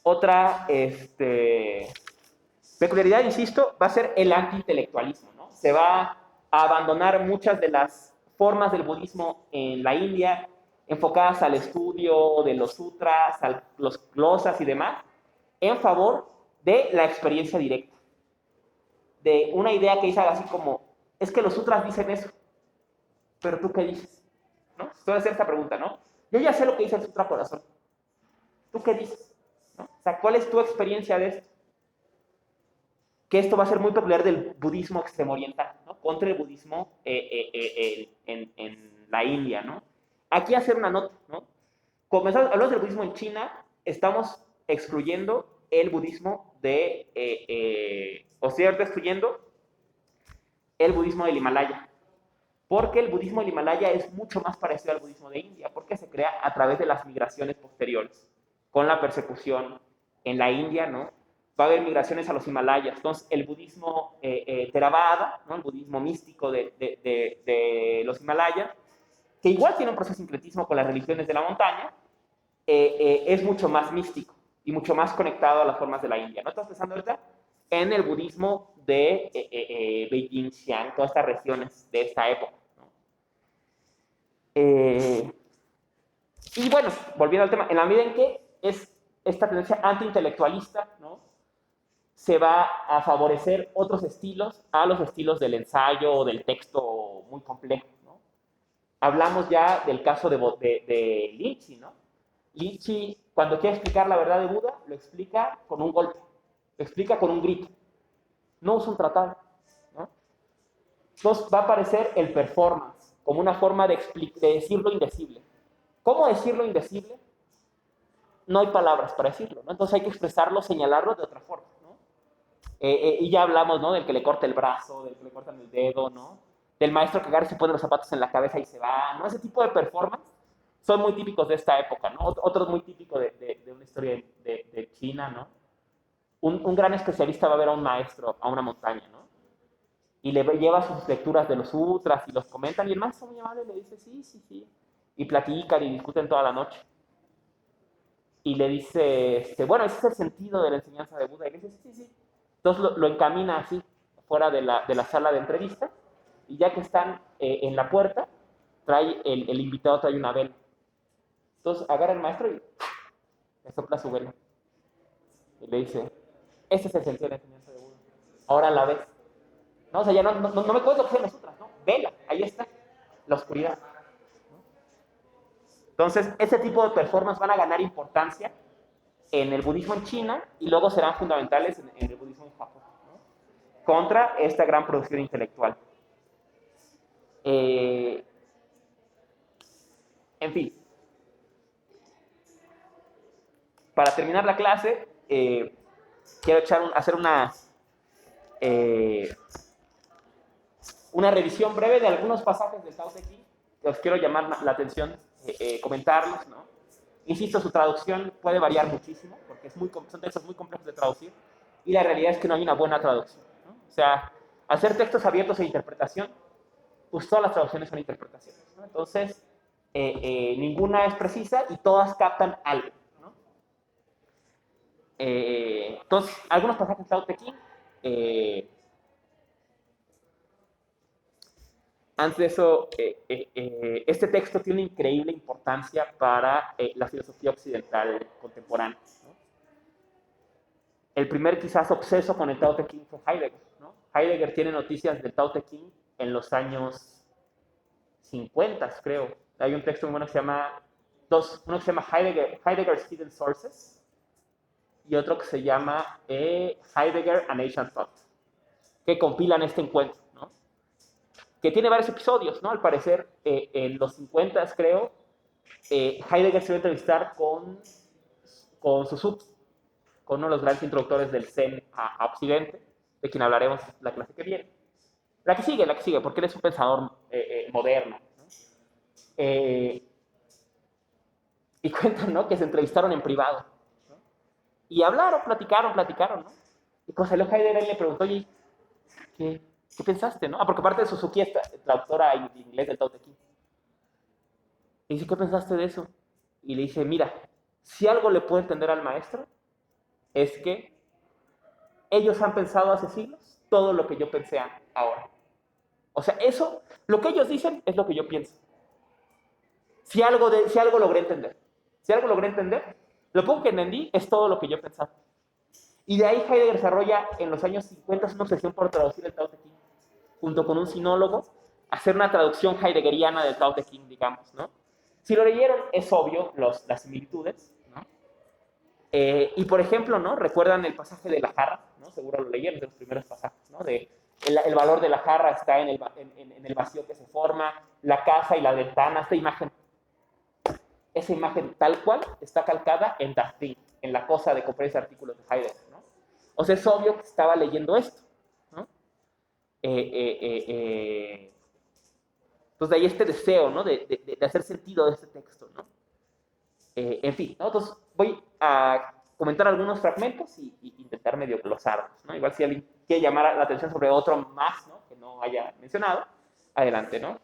Otra peculiaridad, insisto, va a ser el antiintelectualismo, ¿no? Se va a abandonar muchas de las formas del budismo en la India, enfocadas al estudio de los sutras, a los glosas y demás, en favor de la experiencia directa. De una idea que dice así como, es que los sutras dicen eso, pero ¿tú qué dices? ¿No? Se puede hacer esta pregunta, ¿no? Yo ya sé lo que dice el sutra corazón. ¿Tú qué dices? ¿No? O sea, ¿cuál es tu experiencia de esto? Que esto va a ser muy peculiar del budismo extremo oriental, ¿no? Contra el budismo en la India, ¿no? Aquí hacer una nota, ¿no? Como hablamos del budismo en China, estamos excluyendo el budismo o sea, excluyendo el budismo del Himalaya. Porque el budismo del Himalaya es mucho más parecido al budismo de India, porque se crea a través de las migraciones posteriores, con la persecución en la India, ¿no? Va a haber migraciones a los Himalayas. Entonces, el budismo Theravada, ¿no? El budismo místico de los Himalayas, que igual tiene un proceso de sincretismo con las religiones de la montaña, es mucho más místico y mucho más conectado a las formas de la India, ¿no? Estás pensando ahorita en el budismo de Beijing, Xi'an, todas estas regiones de esta época. Eh, y bueno, volviendo al tema, en la medida en que es esta tendencia antiintelectualista, ¿no? Se va a favorecer otros estilos a los estilos del ensayo o del texto muy complejo, ¿no? Hablamos ya del caso de Linchi, ¿no? Linchi, cuando quiere explicar la verdad de Buda, lo explica con un golpe, lo explica con un grito, no usa un tratado, ¿no? Entonces va a aparecer el performance como una forma de decir lo indecible. ¿Cómo decir lo indecible? No hay palabras para decirlo, ¿no? Entonces hay que expresarlo, señalarlo de otra forma, ¿no? Y ya hablamos, ¿no? Del que le corta el brazo, del que le cortan el dedo, ¿no? Del maestro que agarra y se pone los zapatos en la cabeza y se va, ¿no? Ese tipo de performance son muy típicos de esta época, ¿no? Otros muy típicos de una historia de China, ¿no? un gran especialista va a ver a un maestro a una montaña, ¿no? Y le lleva sus lecturas de los sutras y los comentan, y el maestro muy amable le dice, sí, sí, sí. Y platican y discuten toda la noche. Y le dice, bueno, ese es el sentido de la enseñanza de Buda. Y le dice, sí, sí, sí. Entonces lo encamina así, fuera de la sala de entrevista, y ya que están en la puerta, el invitado trae una vela. Entonces agarra el maestro y le sopla su vela. Y le dice, ese es el sentido de la enseñanza de Buda. Ahora la ves. No, o sea, ya no me cuento lo que sean las otras, ¿no? Vela, ahí está, la oscuridad. Entonces, ese tipo de performance van a ganar importancia en el budismo en China y luego serán fundamentales en el budismo en Japón, ¿no? Contra esta gran producción intelectual. En fin, para terminar la clase, quiero hacer una revisión breve de algunos pasajes del Tao Te Ching que os quiero llamar la atención, comentarlos, ¿no? Insisto, su traducción puede variar muchísimo, porque son textos muy complejos de traducir, y la realidad es que no hay una buena traducción, ¿no? O sea, hacer textos abiertos e interpretación, pues todas las traducciones son interpretaciones, ¿no? Entonces, ninguna es precisa y todas captan algo, ¿no? Entonces, algunos pasajes de Tao Te Ching, antes de eso, este texto tiene una increíble importancia para la filosofía occidental contemporánea, ¿no? El primer quizás obseso con el Tao Te Ching fue Heidegger, ¿no? Heidegger tiene noticias del Tao Te Ching en los años 50, creo. Hay un texto muy bueno que se llama, uno que se llama Heidegger's Hidden Sources y otro que se llama Heidegger and Ancient Thought, que compilan este encuentro, ¿no? Que tiene varios episodios, ¿no? Al parecer, en los 50, creo, Heidegger se va a entrevistar con Suzuki, con uno de los grandes introductores del Zen a Occidente, de quien hablaremos la clase que viene. La que sigue, porque él es un pensador moderno, ¿no? Y cuentan, ¿no? Que se entrevistaron en privado, ¿no? Y hablaron, platicaron, ¿no? Y cuando salió Heidegger, él le preguntó, oye, ¿qué pensaste, no? Porque aparte de Suzuki es traductora en inglés del Tao Te Ching. Y dice, ¿qué pensaste de eso? Y le dice, mira, si algo le puedo entender al maestro, es que ellos han pensado hace siglos todo lo que yo pensé ahora. O sea, eso, lo que ellos dicen es lo que yo pienso. Si algo logré entender, lo poco que entendí es todo lo que yo pensaba. Y de ahí Heidegger desarrolla en los años 50 una obsesión por traducir el Tao Te Ching, junto con un sinólogo, hacer una traducción heideggeriana del Tao Te Ching, digamos, ¿no? Si lo leyeron, es obvio las similitudes, ¿no? Y por ejemplo, ¿no? Recuerdan el pasaje de la jarra, ¿no? Seguro lo leyeron, de los primeros pasajes, ¿no? El valor de la jarra está en el vacío que se forma, la casa y la ventana, esa imagen tal cual está calcada en Das Ding, en la cosa de comprar ese artículo de Heidegger, ¿no? O sea, es obvio que estaba leyendo esto, ¿no? Entonces, de ahí este deseo, ¿no? De hacer sentido de este texto, ¿no? En fin, ¿no? Entonces, voy a comentar algunos fragmentos y intentar medio glosarlos, ¿no? Igual si alguien quiere llamar la atención sobre otro más, ¿no? Que no haya mencionado, adelante, ¿no?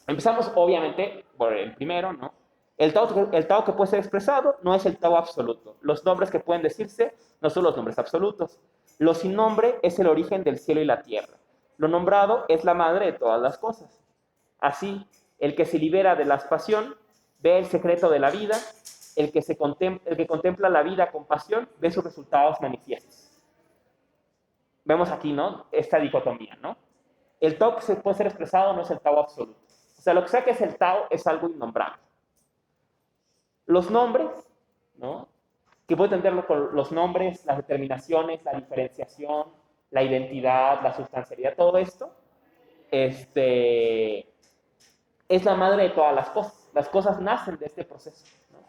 Empezamos, obviamente, por el primero, ¿no? El Tao que puede ser expresado no es el Tao absoluto. Los nombres que pueden decirse no son los nombres absolutos. Lo sin nombre es el origen del cielo y la tierra. Lo nombrado es la madre de todas las cosas. Así, el que se libera de la pasión ve el secreto de la vida, el que contempla la vida con pasión ve sus resultados manifiestos. Vemos aquí, ¿no? Esta dicotomía, ¿no? El Tao que se puede ser expresado no es el Tao absoluto. O sea, lo que sea que es el Tao es algo innombrable. Los nombres, ¿no? Que puede entenderlo con los nombres, las determinaciones, la diferenciación, la identidad, la sustancialidad, todo esto, es la madre de todas las cosas. Las cosas nacen de este proceso, ¿no?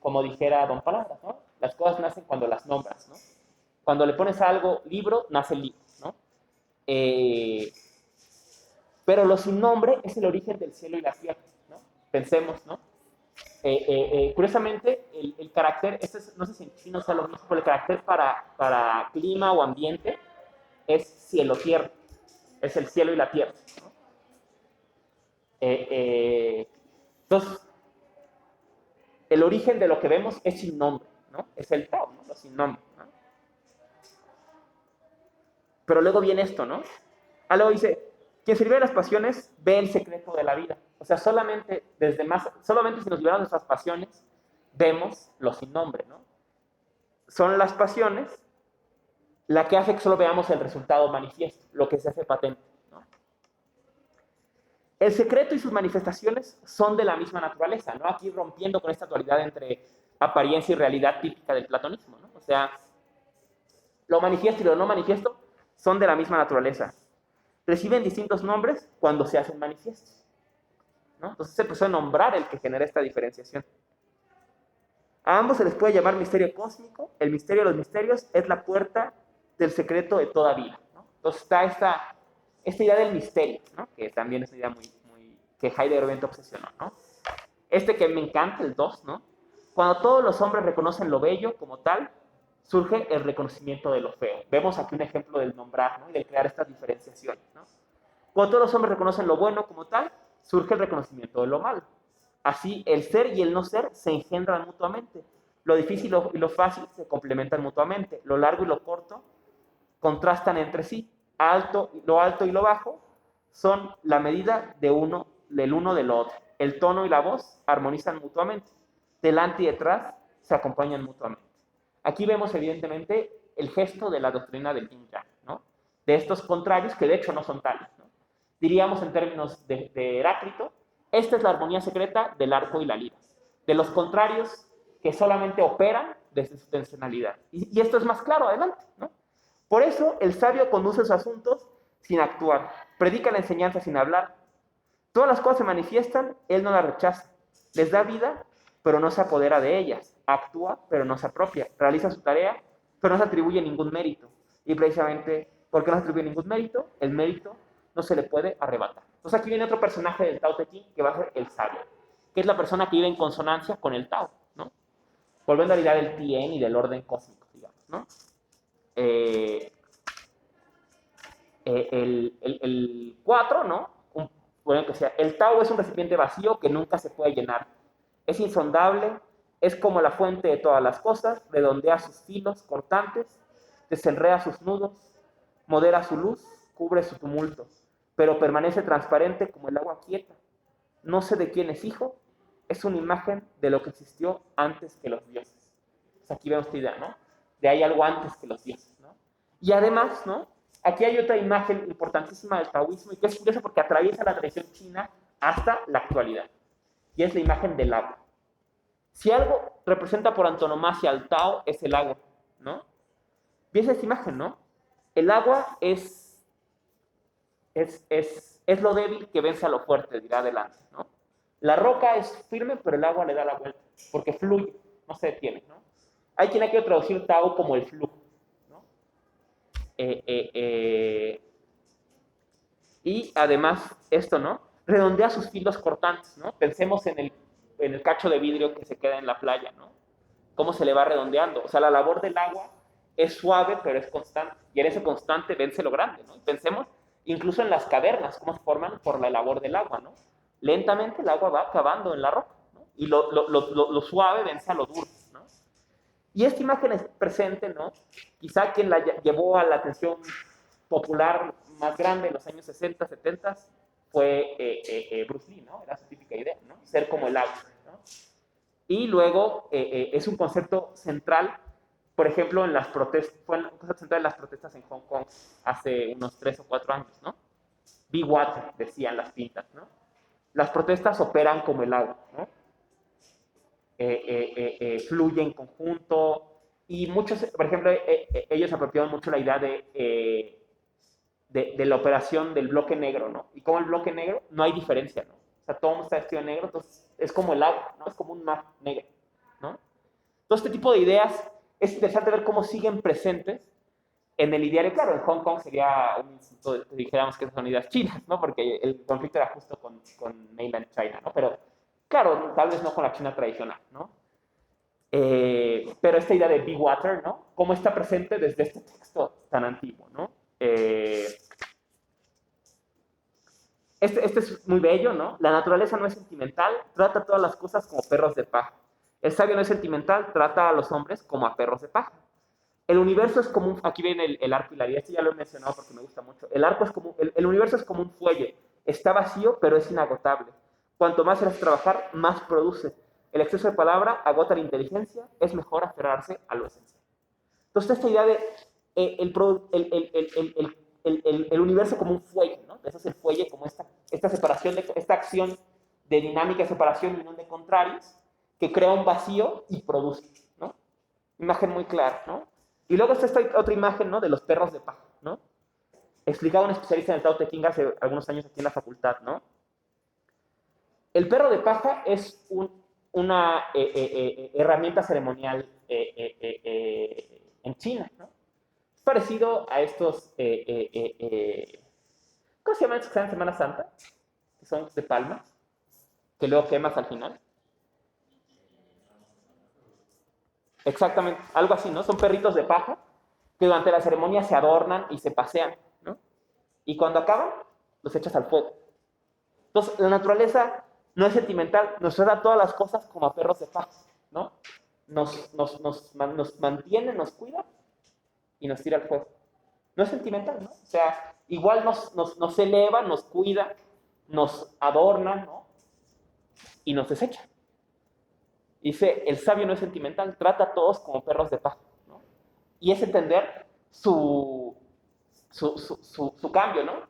Como dijera Don Palabras, ¿no? Las cosas nacen cuando las nombras, ¿no? Cuando le pones a algo libro, nace el libro, ¿no? Pero lo sin nombre es el origen del cielo y la tierra, ¿no? Pensemos, ¿no? Curiosamente, el carácter, no sé si en chino sea lo mismo, pero el carácter para clima o ambiente es cielo-tierra, es el cielo y la tierra, ¿no? Entonces, el origen de lo que vemos es sin nombre, ¿no? Es el Tao, ¿no? Lo sin nombre, ¿no? Pero luego viene esto, ¿no? Luego dice, quien se libera de las pasiones ve el secreto de la vida. O sea, solamente si nos liberamos de nuestras pasiones, vemos lo sin nombre, ¿no? Son las pasiones la que hace que solo veamos el resultado manifiesto, lo que se hace patente, ¿no? El secreto y sus manifestaciones son de la misma naturaleza, ¿no? Aquí rompiendo con esta dualidad entre apariencia y realidad típica del platonismo, ¿no? O sea, lo manifiesto y lo no manifiesto son de la misma naturaleza. Reciben distintos nombres cuando se hacen manifiestos, ¿no? Entonces se empezó a nombrar el que genera esta diferenciación. A ambos se les puede llamar misterio cósmico. El misterio de los misterios es la puerta del secreto de toda vida, ¿no? Entonces está esta idea del misterio, ¿no? Que también es una idea que Heidegger obviamente obsesionó, ¿no? Este que me encanta, el 2, ¿no? Cuando todos los hombres reconocen lo bello como tal, surge el reconocimiento de lo feo. Vemos aquí un ejemplo del nombrar, ¿no? Y del crear estas diferenciaciones, ¿no? Cuando todos los hombres reconocen lo bueno como tal, surge el reconocimiento de lo malo. Así, el ser y el no ser se engendran mutuamente. Lo difícil y lo fácil se complementan mutuamente. Lo largo y lo corto contrastan entre sí. Lo alto y lo bajo son la medida del uno del otro. El tono y la voz armonizan mutuamente. Delante y detrás se acompañan mutuamente. Aquí vemos evidentemente el gesto de la doctrina del Yin Yang, ¿no? De estos contrarios que de hecho no son tales, ¿no? Diríamos en términos de Heráclito, esta es la armonía secreta del arco y la lira, de los contrarios que solamente operan desde su tensionalidad. Y esto es más claro adelante, ¿no? Por eso el sabio conduce sus asuntos sin actuar, predica la enseñanza sin hablar. Todas las cosas se manifiestan, él no las rechaza, les da vida, pero no se apodera de ellas, actúa, pero no se apropia, realiza su tarea, pero no se atribuye ningún mérito. Y precisamente, ¿por qué no se atribuye ningún mérito? El mérito no se le puede arrebatar. Entonces aquí viene otro personaje del Tao Te Ching que va a ser el sabio, que es la persona que vive en consonancia con el Tao, ¿no? Volviendo a la idea del Tien y del orden cósmico, digamos, ¿no? El 4, ¿no? Bueno, que sea, el Tao es un recipiente vacío que nunca se puede llenar. Es insondable, es como la fuente de todas las cosas, redondea sus filos cortantes, desenreda sus nudos, modera su luz, cubre su tumulto, pero permanece transparente como el agua quieta. No sé de quién es hijo, es una imagen de lo que existió antes que los dioses. Pues aquí vemos esta idea, ¿no? De hay algo antes que los dioses, ¿no? Y además, ¿no? Aquí hay otra imagen importantísima del taoísmo y que es curioso porque atraviesa la tradición china hasta la actualidad. Y es la imagen del agua. Si algo representa por antonomasia al Tao, es el agua, ¿no? ¿Ves esta imagen, no? El agua es lo débil que vence a lo fuerte, dirá adelante, ¿no? La roca es firme, pero el agua le da la vuelta, porque fluye, no se detiene, ¿no? Hay quien ha querido traducir Tao como el flujo, ¿no? Y además, esto, ¿no? Redondea sus filos cortantes, ¿no? Pensemos en el cacho de vidrio que se queda en la playa, ¿no? Cómo se le va redondeando. O sea, la labor del agua es suave, pero es constante. Y en ese constante vence lo grande, ¿no? Pensemos incluso en las cavernas, cómo se forman por la labor del agua, ¿no? Lentamente el agua va acabando en la roca, ¿no? Y lo suave vence a lo duro, ¿no? Y esta imagen es presente, ¿no? Quizá quien la llevó a la atención popular más grande en los años 60, 70 fue Bruce Lee, ¿no? Era su típica idea, ¿no? Ser como el agua, ¿no? Y luego es un concepto central, por ejemplo, en las protestas, fue un concepto central en las protestas en Hong Kong hace unos 3 o 4 años, ¿no? Be water, decían las pintas, ¿no? Las protestas operan como el agua, ¿no? Fluye en conjunto y muchos, por ejemplo, ellos apropiaron mucho la idea de la operación del bloque negro, ¿no? Y como el bloque negro no hay diferencia, ¿no? O sea, todo el mundo está vestido de negro, entonces es como el agua, ¿no? Es como un mar negro, ¿no? Todo este tipo de ideas es interesante ver cómo siguen presentes en el ideario. Claro, en Hong Kong sería un insulto, dijéramos que son ideas chinas, ¿no? Porque el conflicto era justo con mainland China, ¿no? Pero Claro, tal vez no con la China tradicional, ¿no? Pero esta idea de be water, ¿no? ¿Cómo está presente desde este texto tan antiguo, ¿no? Este es muy bello, ¿no? La naturaleza no es sentimental, trata todas las cosas como perros de paja. El sabio no es sentimental, trata a los hombres como a perros de paja. El universo es como un... Aquí viene el arco y la vida, este ya lo he mencionado porque me gusta mucho. El arco es como... El universo es como un fuelle. Está vacío, pero es inagotable. Cuanto más se hace trabajar, más produce. El exceso de palabra agota la inteligencia, es mejor aferrarse a lo esencial. Entonces, esta idea de el universo como un fuelle, ¿no? Eso es el fuelle, como esta separación, esta acción de dinámica de separación y unión de contrarios, que crea un vacío y produce, ¿no? Imagen muy clara, ¿no? Y luego está esta otra imagen, ¿no? De los perros de paja, ¿no? Explicaba un especialista en el Tao Te Ching hace algunos años aquí en la facultad, ¿no? El perro de paja es una herramienta ceremonial en China, ¿no? Es parecido a estos, ¿cómo se llaman estos que se en Semana Santa? Que son de palmas, que luego quemas al final. Exactamente, algo así, ¿no? Son perritos de paja que durante la ceremonia se adornan y se pasean, ¿no? Y cuando acaban, los echas al fuego. Entonces, la naturaleza no es sentimental, nos trata todas las cosas como a perros de paja, ¿no? Nos mantiene, nos cuida y nos tira al fuego. No es sentimental, ¿no? O sea, igual nos eleva, nos cuida, nos adorna, ¿no? Y nos desecha. Dice, el sabio no es sentimental, trata a todos como perros de paja, ¿no? Y es entender su cambio, ¿no?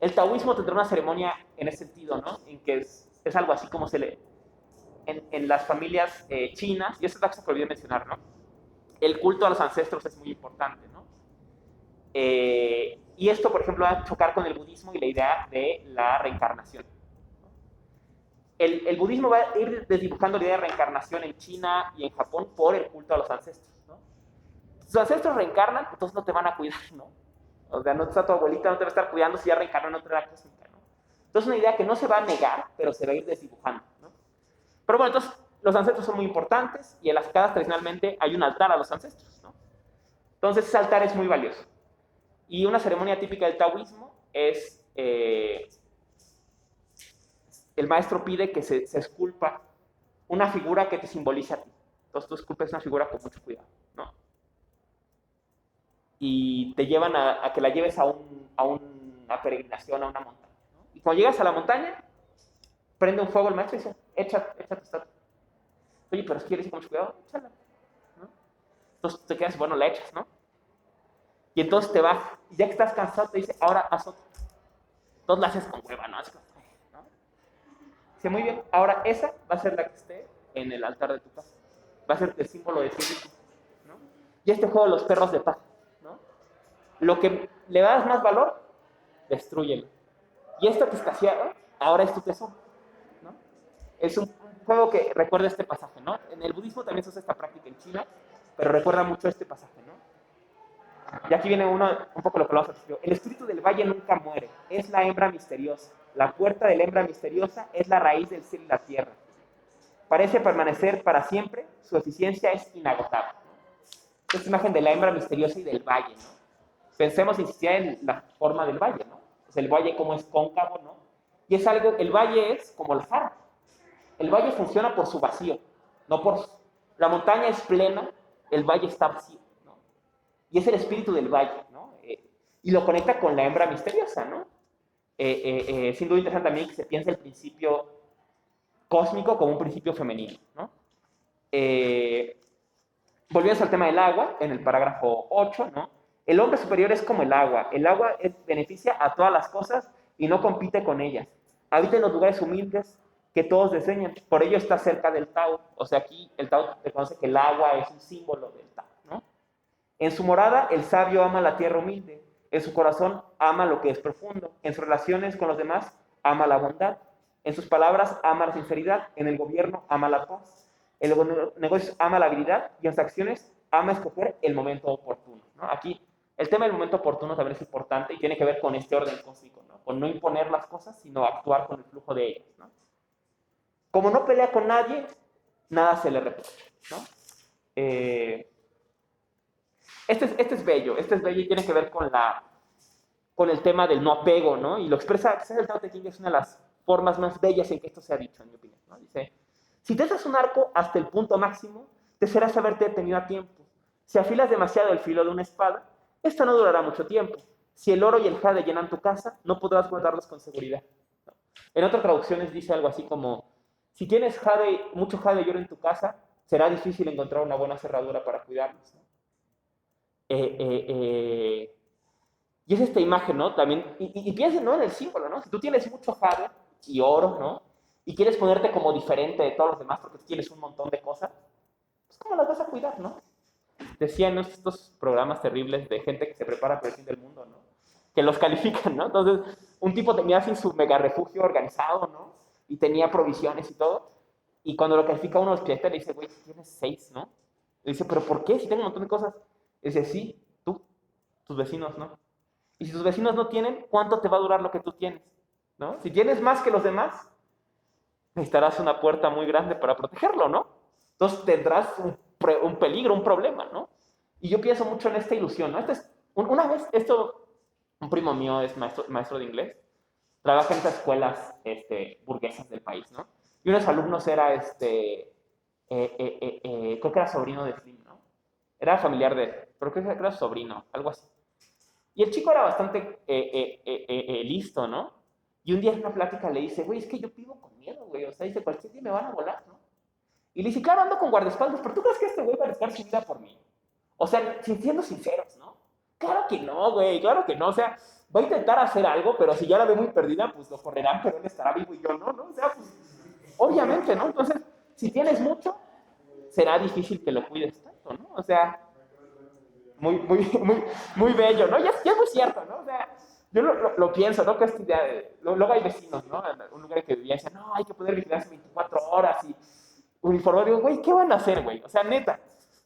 El taoísmo tendrá una ceremonia en ese sentido, ¿no? En que es algo así como se le... En las familias chinas, y eso es lo que se olvidó mencionar, ¿no? El culto a los ancestros es muy importante, ¿no? Y esto, por ejemplo, va a chocar con el budismo y la idea de la reencarnación. El budismo va a ir desdibujando la idea de reencarnación en China y en Japón por el culto a los ancestros, ¿no? Si tus ancestros reencarnan, entonces no te van a cuidar, ¿no? O sea, no está tu abuelita, no te va a estar cuidando si ya reencarnó en otra cósmica, ¿no? Entonces, una idea que no se va a negar, pero se va a ir desdibujando, ¿no? Pero bueno, entonces, los ancestros son muy importantes y en las casas tradicionalmente hay un altar a los ancestros, ¿no? Entonces, ese altar es muy valioso. Y una ceremonia típica del taoísmo es... el maestro pide que se esculpa una figura que te simbolice a ti. Entonces, tú esculpes una figura con mucho cuidado, ¿no? Y te llevan a que la lleves a una peregrinación, a una montaña, ¿no? Y cuando llegas a la montaña, prende un fuego el maestro y dice, echa tu estatua. Oye, pero es que yo le hice con mucho cuidado, échala, ¿no? Entonces te quedas, bueno, la echas, ¿no? Y entonces te vas, y ya que estás cansado, te dice, ahora haz otra. Entonces la haces con hueva, ¿no? ¿no? Dice, muy bien, ahora esa va a ser la que esté en el altar de tu casa. Va a ser el símbolo de ti mismo, ¿no? Y este juego de los perros de paja, ¿no? Lo que le das más valor, destrúyelo. Y esto que escaseaba, ahora es tu tesoro, ¿no? Es un juego que recuerda este pasaje, ¿no? En el budismo también se usa esta práctica en China, pero recuerda mucho este pasaje, ¿no? Y aquí viene un poco lo que lo vamos a decir. El espíritu del valle nunca muere, es la hembra misteriosa. La puerta de la hembra misteriosa es la raíz del cielo y la tierra. Parece permanecer para siempre, su eficiencia es inagotable. Esta imagen de la hembra misteriosa y del valle, ¿no? Pensemos insistir en la forma del valle, ¿no? Pues el valle como es cóncavo, ¿no? Y es algo, el valle es como el faro. El valle funciona por su vacío, no por... La montaña es plena, el valle está vacío, ¿no? Y es el espíritu del valle, ¿no? Y lo conecta con la hembra misteriosa, ¿no? Sin duda interesante también que se piense el principio cósmico como un principio femenino, ¿no? Volviendo al tema del agua, en el parágrafo 8, ¿no? El hombre superior es como el agua beneficia a todas las cosas y no compite con ellas. Habita en los lugares humildes que todos desean, por ello está cerca del Tao. O sea, aquí el Tao reconoce que el agua es un símbolo del Tao, ¿no? En su morada, el sabio ama la tierra humilde, en su corazón ama lo que es profundo, en sus relaciones con los demás ama la bondad, en sus palabras ama la sinceridad, en el gobierno ama la paz, en los negocios ama la habilidad y en sus acciones ama escoger el momento oportuno, ¿no? Aquí el tema del momento oportuno también es importante y tiene que ver con este orden cósmico, ¿no? Con no imponer las cosas, sino actuar con el flujo de ellas, ¿no? Como no pelea con nadie, nada se le reprocha, ¿no? Este es bello y tiene que ver con el tema del no apego, ¿no? Y lo expresa, quizás el Tao Te Ching es una de las formas más bellas en que esto se ha dicho, en mi opinión, ¿no? Dice, si te haces un arco hasta el punto máximo, desearás haberte detenido a tiempo. Si afilas demasiado el filo de una espada, esta no durará mucho tiempo. Si el oro y el jade llenan tu casa, no podrás guardarlos con seguridad. ¿No? En otras traducciones dice algo así como, si tienes jade, mucho jade y oro en tu casa, será difícil encontrar una buena cerradura para cuidarlos, ¿no? Eh, eh, eh, y es esta imagen, ¿no? También, y piensen, ¿no? En el símbolo, ¿no? Si tú tienes mucho jade y oro, ¿no? Y quieres ponerte como diferente de todos los demás porque tienes un montón de cosas, pues ¿cómo las vas a cuidar, no? Decían, ¿no? Estos programas terribles de gente que se prepara para el fin del mundo, ¿no? Que los califican, ¿no? Entonces, un tipo tenía así su mega refugio organizado, ¿no? Y tenía provisiones y todo. Y cuando lo califica uno de los clientes le dice, güey, tienes 6, ¿no? Le dice, ¿pero por qué? Si tengo un montón de cosas. Le dice, sí, tú, tus vecinos, ¿no? Y si tus vecinos no tienen, ¿cuánto te va a durar lo que tú tienes? ¿No? Si tienes más que los demás, necesitarás una puerta muy grande para protegerlo, ¿no? Entonces tendrás un peligro, un problema, ¿no? Y yo pienso mucho en esta ilusión, ¿no? Una vez, un primo mío es maestro de inglés, trabaja en estas escuelas burguesas del país, ¿no? Y uno de sus alumnos era, creo que era sobrino de Slim, ¿no? Era familiar de él, pero creo que era sobrino, algo así. Y el chico era bastante listo, ¿no? Y un día en una plática le dice, güey, es que yo vivo con miedo, güey. O sea, dice, cualquier día me van a volar, ¿no? Y le dice, claro, ando con guardaespaldas, pero ¿tú crees que este güey va a arriesgar su vida por mí? O sea, siendo sinceros, ¿no? Claro que no, güey, claro que no. O sea, va a intentar hacer algo, pero si ya la ve muy perdida, pues lo correrán, pero él estará vivo y yo no, ¿no? O sea, pues, obviamente, ¿no? Entonces, si tienes mucho, será difícil que lo cuides tanto, ¿no? O sea, muy bello, ¿no? Ya es muy cierto, ¿no? O sea, yo lo pienso, ¿no? Que esta idea luego hay vecinos, ¿no? En un lugar que vivía y dicen, no, hay que poder vigilarse 24 horas y uniformado. Digo, güey, ¿qué van a hacer, güey? O sea, neta,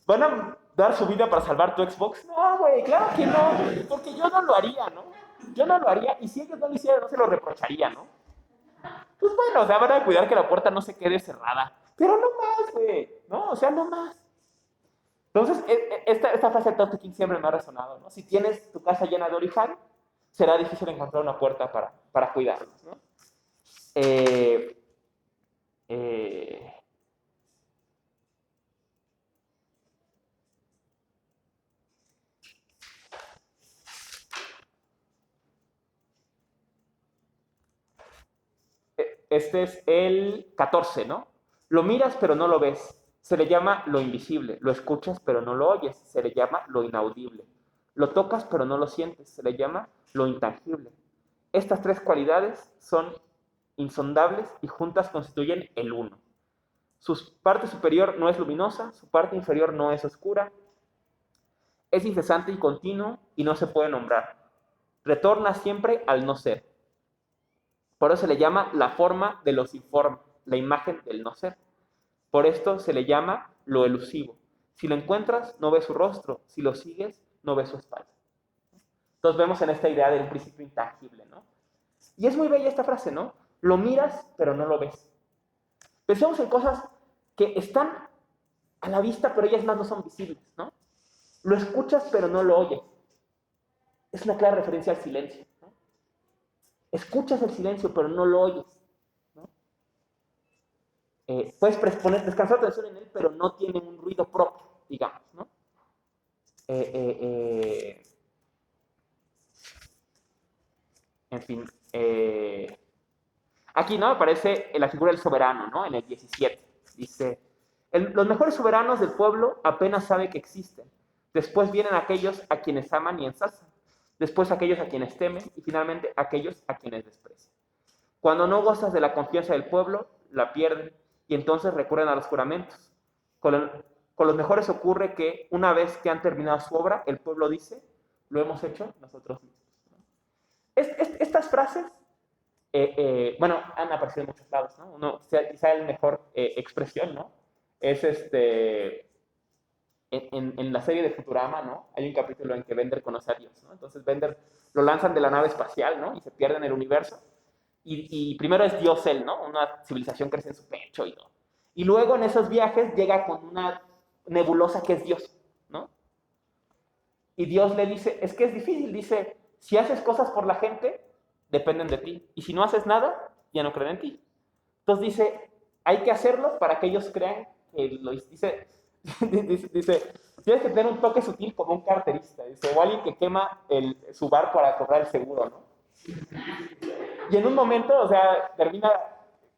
¿van a dar su vida para salvar tu Xbox? No, güey, claro que no, porque yo no lo haría, ¿no? Yo no lo haría y si ellos no lo hicieran, no se lo reprocharía, ¿no? Pues bueno, o sea, van a cuidar que la puerta no se quede cerrada, pero no más, güey, ¿no? O sea, no más. Entonces, esta frase de Tao Te Ching siempre me ha resonado, ¿no? Si tienes tu casa llena de origen, será difícil encontrar una puerta para cuidarlos, ¿no? Eh, eh, este es el 14, ¿no? Lo miras pero no lo ves. Se le llama lo invisible. Lo escuchas pero no lo oyes. Se le llama lo inaudible. Lo tocas pero no lo sientes. Se le llama lo intangible. Estas tres cualidades son insondables y juntas constituyen el uno. Su parte superior no es luminosa, su parte inferior no es oscura, es incesante y continuo y no se puede nombrar. Retorna siempre al no ser. Por eso se le llama la forma de lo sin forma, la imagen del no ser. Por esto se le llama lo elusivo. Si lo encuentras, no ves su rostro. Si lo sigues, no ves su espalda. Entonces vemos en esta idea del principio intangible, ¿no? Y es muy bella esta frase, ¿no? Lo miras, pero no lo ves. Pensemos en cosas que están a la vista, pero ellas más no son visibles, ¿no? Lo escuchas, pero no lo oyes. Es una clara referencia al silencio, ¿no? Escuchas el silencio, pero no lo oyes, ¿no? Puedes descansar tu atención en él, pero no tiene un ruido propio, digamos, ¿no? Eh, eh, eh, en fin, aquí, ¿no? Aparece la figura del soberano, ¿no? En el 17. Dice, los mejores soberanos del pueblo apenas saben que existen. Después vienen aquellos a quienes aman y ensalzan. Después aquellos a quienes temen y finalmente aquellos a quienes desprecian. Cuando no gozas de la confianza del pueblo, la pierden y entonces recurren a los juramentos. Con los mejores ocurre que una vez que han terminado su obra, el pueblo dice, lo hemos hecho nosotros mismos. Estas frases, bueno, han aparecido en muchos lados, ¿no? Quizá la mejor expresión, ¿no? Es en la serie de Futurama, ¿no? Hay un capítulo en que Bender conoce a Dios, ¿no? Entonces Bender lo lanzan de la nave espacial, ¿no? Y se pierde en el universo. y primero es Dios él, ¿no? Una civilización crece en su pecho y todo. Y luego en esos viajes llega con una nebulosa que es Dios, ¿no? Y Dios le dice, es que es difícil, dice, si haces cosas por la gente, dependen de ti. Y si no haces nada, ya no creen en ti. Entonces dice, hay que hacerlo para que ellos crean que lo dice, dice, tienes que tener un toque sutil como un carterista, dice, o alguien que quema su bar para cobrar el seguro, ¿no? Y en un momento, o sea, termina,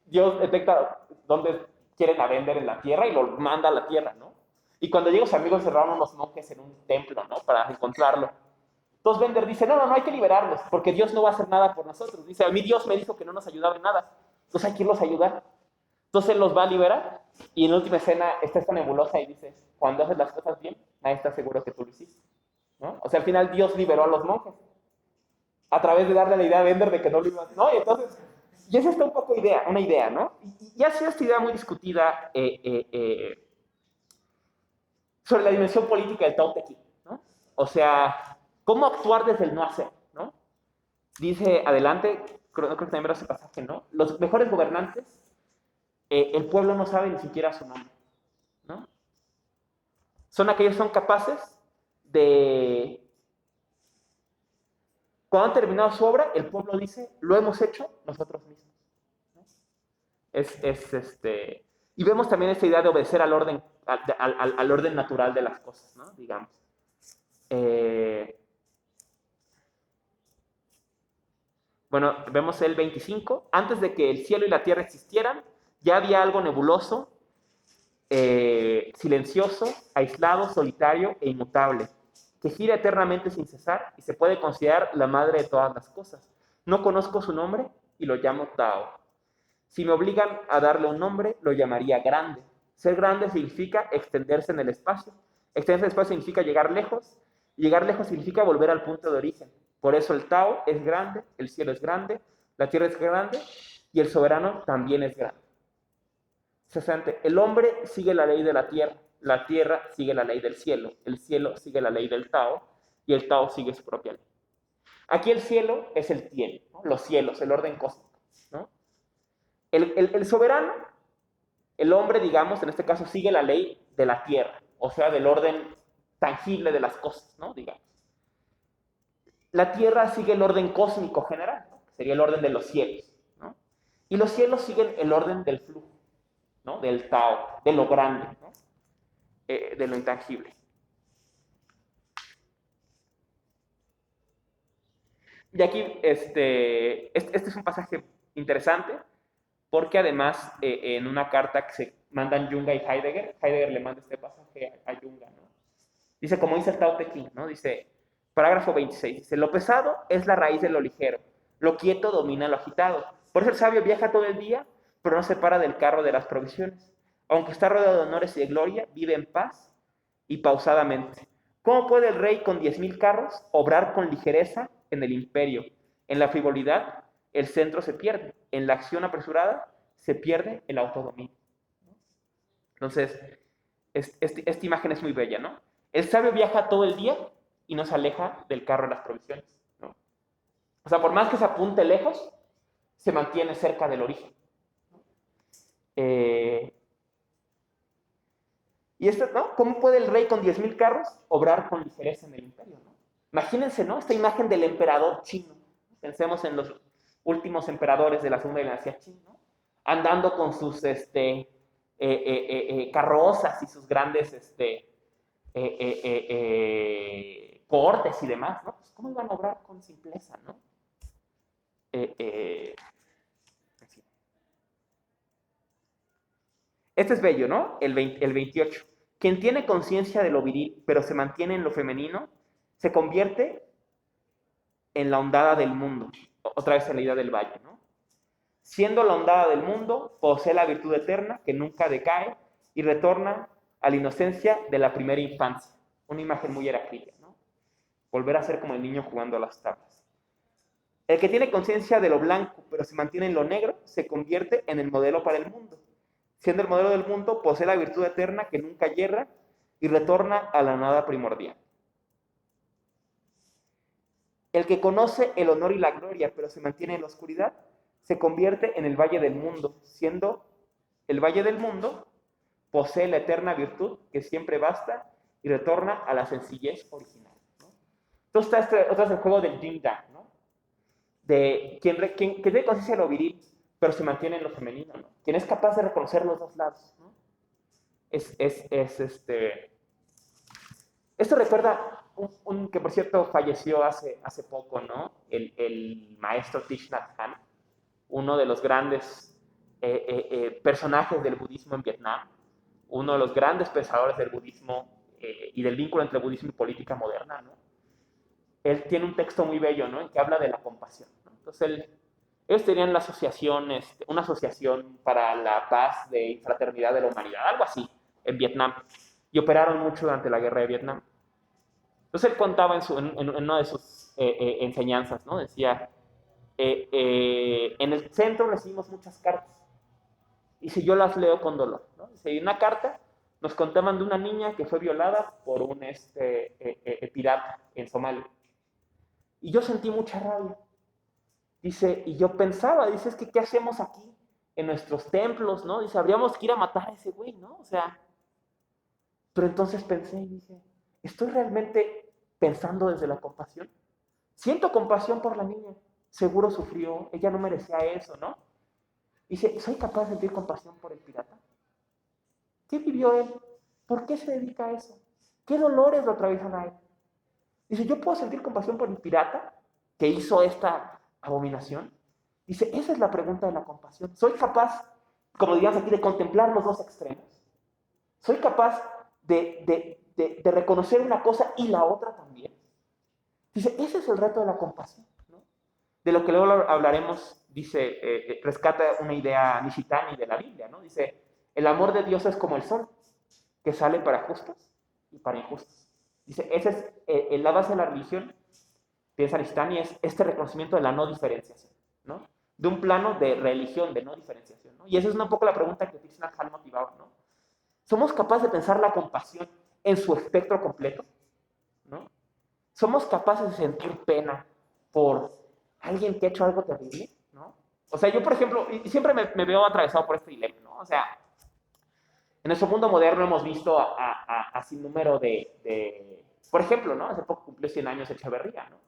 Dios detecta dónde quieren a vender en la tierra y lo manda a la tierra, ¿no? Y cuando llega, sus amigos cerraron unos monjes en un templo, ¿no? Para encontrarlo. Entonces Bender dice, no, hay que liberarlos, porque Dios no va a hacer nada por nosotros. Dice, a mí Dios me dijo que no nos ayudaba en nada. Entonces hay que irlos a ayudar. Entonces él los va a liberar y en la última escena está esta nebulosa y dice, cuando haces las cosas bien, nadie está seguro que tú lo hiciste, ¿no? O sea, al final Dios liberó a los monjes a través de darle la idea a Bender de que no lo iba a hacer, ¿no? Y entonces, y esa está un poco una idea, ¿no? Y ha sido esta idea muy discutida sobre la dimensión política del Tao Te Ching, ¿no? O sea, cómo actuar desde el no hacer, ¿no? Dice adelante, creo que también verá ese pasaje, ¿no? Los mejores gobernantes, el pueblo no sabe ni siquiera su nombre, ¿no? Son aquellos que son capaces de... Cuando han terminado su obra, el pueblo dice, lo hemos hecho nosotros mismos, ¿no? Y vemos también esta idea de obedecer al orden, al orden natural de las cosas, ¿no? Digamos. Bueno, vemos el 25. Antes de que el cielo y la tierra existieran, ya había algo nebuloso, silencioso, aislado, solitario e inmutable, que gira eternamente sin cesar y se puede considerar la madre de todas las cosas. No conozco su nombre y lo llamo Tao. Si me obligan a darle un nombre, lo llamaría grande. Ser grande significa extenderse en el espacio. Extenderse en el espacio significa llegar lejos. Llegar lejos significa volver al punto de origen. Por eso el Tao es grande, el cielo es grande, la tierra es grande y el soberano también es grande. El hombre sigue la ley de la tierra sigue la ley del cielo, el cielo sigue la ley del Tao y el Tao sigue su propia ley. Aquí el cielo es el Tien, ¿no? Los cielos, el orden cósmico, ¿no? El soberano, el hombre, digamos, en este caso, sigue la ley de la tierra, o sea, del orden tangible de las cosas, ¿no? Digamos. La tierra sigue el orden cósmico general, ¿no? Que sería el orden de los cielos, ¿no? Y los cielos siguen el orden del flujo, ¿no? Del Tao, de lo grande, ¿no? De lo intangible. Y aquí, este es un pasaje interesante, porque además en una carta que se mandan Junga y Heidegger le manda este pasaje a Junga, ¿no? Dice, como dice el Tao Te Ching, ¿no? Dice, parágrafo 26, dice, lo pesado es la raíz de lo ligero, lo quieto domina lo agitado. Por eso el sabio viaja todo el día, pero no se para del carro de las provisiones. Aunque está rodeado de honores y de gloria, vive en paz y pausadamente. ¿Cómo puede el rey con 10,000 carros obrar con ligereza en el imperio? En la frivolidad, el centro se pierde. En la acción apresurada, se pierde el autodominio. Entonces, esta imagen es muy bella, ¿no? El sabio viaja todo el día y no se aleja del carro de las provisiones, ¿no? O sea, por más que se apunte lejos, se mantiene cerca del origen. Y esto, ¿no? ¿Cómo puede el rey con 10,000 carros obrar con ligereza en el imperio, ¿no? Imagínense, ¿no? Esta imagen del emperador chino. Pensemos en los últimos emperadores de la segunda dinastía china, ¿no? Andando con sus carrozas y sus grandes cortes y demás, ¿no? Pues, ¿cómo iban a obrar con simpleza, no? Este es bello, ¿no? El 28. Quien tiene conciencia de lo viril, pero se mantiene en lo femenino, se convierte en la ondada del mundo. Otra vez en la idea del valle, ¿no? Siendo la ondada del mundo, posee la virtud eterna que nunca decae y retorna a la inocencia de la primera infancia. Una imagen muy heráclita, ¿no? Volver a ser como el niño jugando a las tablas. El que tiene conciencia de lo blanco, pero se mantiene en lo negro, se convierte en el modelo para el mundo. Siendo el modelo del mundo, posee la virtud eterna que nunca yerra y retorna a la nada primordial. El que conoce el honor y la gloria, pero se mantiene en la oscuridad, se convierte en el Valle del Mundo, siendo el Valle del Mundo, posee la eterna virtud que siempre basta y retorna a la sencillez original, ¿no? Entonces está otro es el juego del yin yang, ¿no? De quien tiene conciencia de lo viril, pero se mantiene en lo femenino, ¿no? Quien es capaz de reconocer los dos lados, ¿no? Esto recuerda que por cierto falleció hace poco, ¿no? El maestro Thich Nhat Hanh, uno de los grandes personajes del budismo en Vietnam, uno de los grandes pensadores del budismo y del vínculo entre budismo y política moderna, ¿no? Él tiene un texto muy bello, ¿no? En que habla de la compasión, ¿no? Entonces, ellos tenían la asociación, una asociación para la paz y fraternidad de la humanidad, algo así, en Vietnam, y operaron mucho durante la guerra de Vietnam. Entonces él contaba en una de sus enseñanzas, ¿no? Decía, en el centro recibimos muchas cartas, y si yo las leo con dolor, ¿no? Dice, una carta nos contaban de una niña que fue violada por un pirata en Somalia. Y yo sentí mucha rabia. Dice, y yo pensaba, dice, es que ¿qué hacemos aquí en nuestros templos, no? Dice, habríamos que ir a matar a ese güey, ¿no? O sea, pero entonces pensé y dije, ¿estoy realmente pensando desde la compasión? Siento compasión por la niña, seguro sufrió, ella no merecía eso, ¿no? Dice, ¿soy capaz de sentir compasión por el pirata? ¿Qué vivió él? ¿Por qué se dedica a eso? ¿Qué dolores lo atraviesan a él? Dice, ¿yo puedo sentir compasión por el pirata que hizo esta abominación? Dice, esa es la pregunta de la compasión. ¿Soy capaz, como digamos aquí, de contemplar los dos extremos? ¿Soy capaz de reconocer una cosa y la otra también? Dice, ese es el reto de la compasión, ¿no? De lo que luego hablaremos, dice, rescata una idea Nishitani de la Biblia, ¿no? Dice, el amor de Dios es como el sol, que sale para justos y para injustos. Dice, esa es la base de la religión, piensa Nishitani, es este reconocimiento de la no diferenciación, ¿no? De un plano de religión, de no diferenciación, ¿no? Y esa es un poco la pregunta que Thich Nhat Hanh motivaba, ¿no? ¿Somos capaces de pensar la compasión en su espectro completo? ¿No? ¿Somos capaces de sentir pena por alguien que ha hecho algo terrible? ¿No? O sea, yo, por ejemplo, y siempre me veo atravesado por este dilema, ¿no? O sea, en nuestro mundo moderno hemos visto a sin número por ejemplo, ¿no? Hace poco cumplió 100 años Echeverría, ¿no?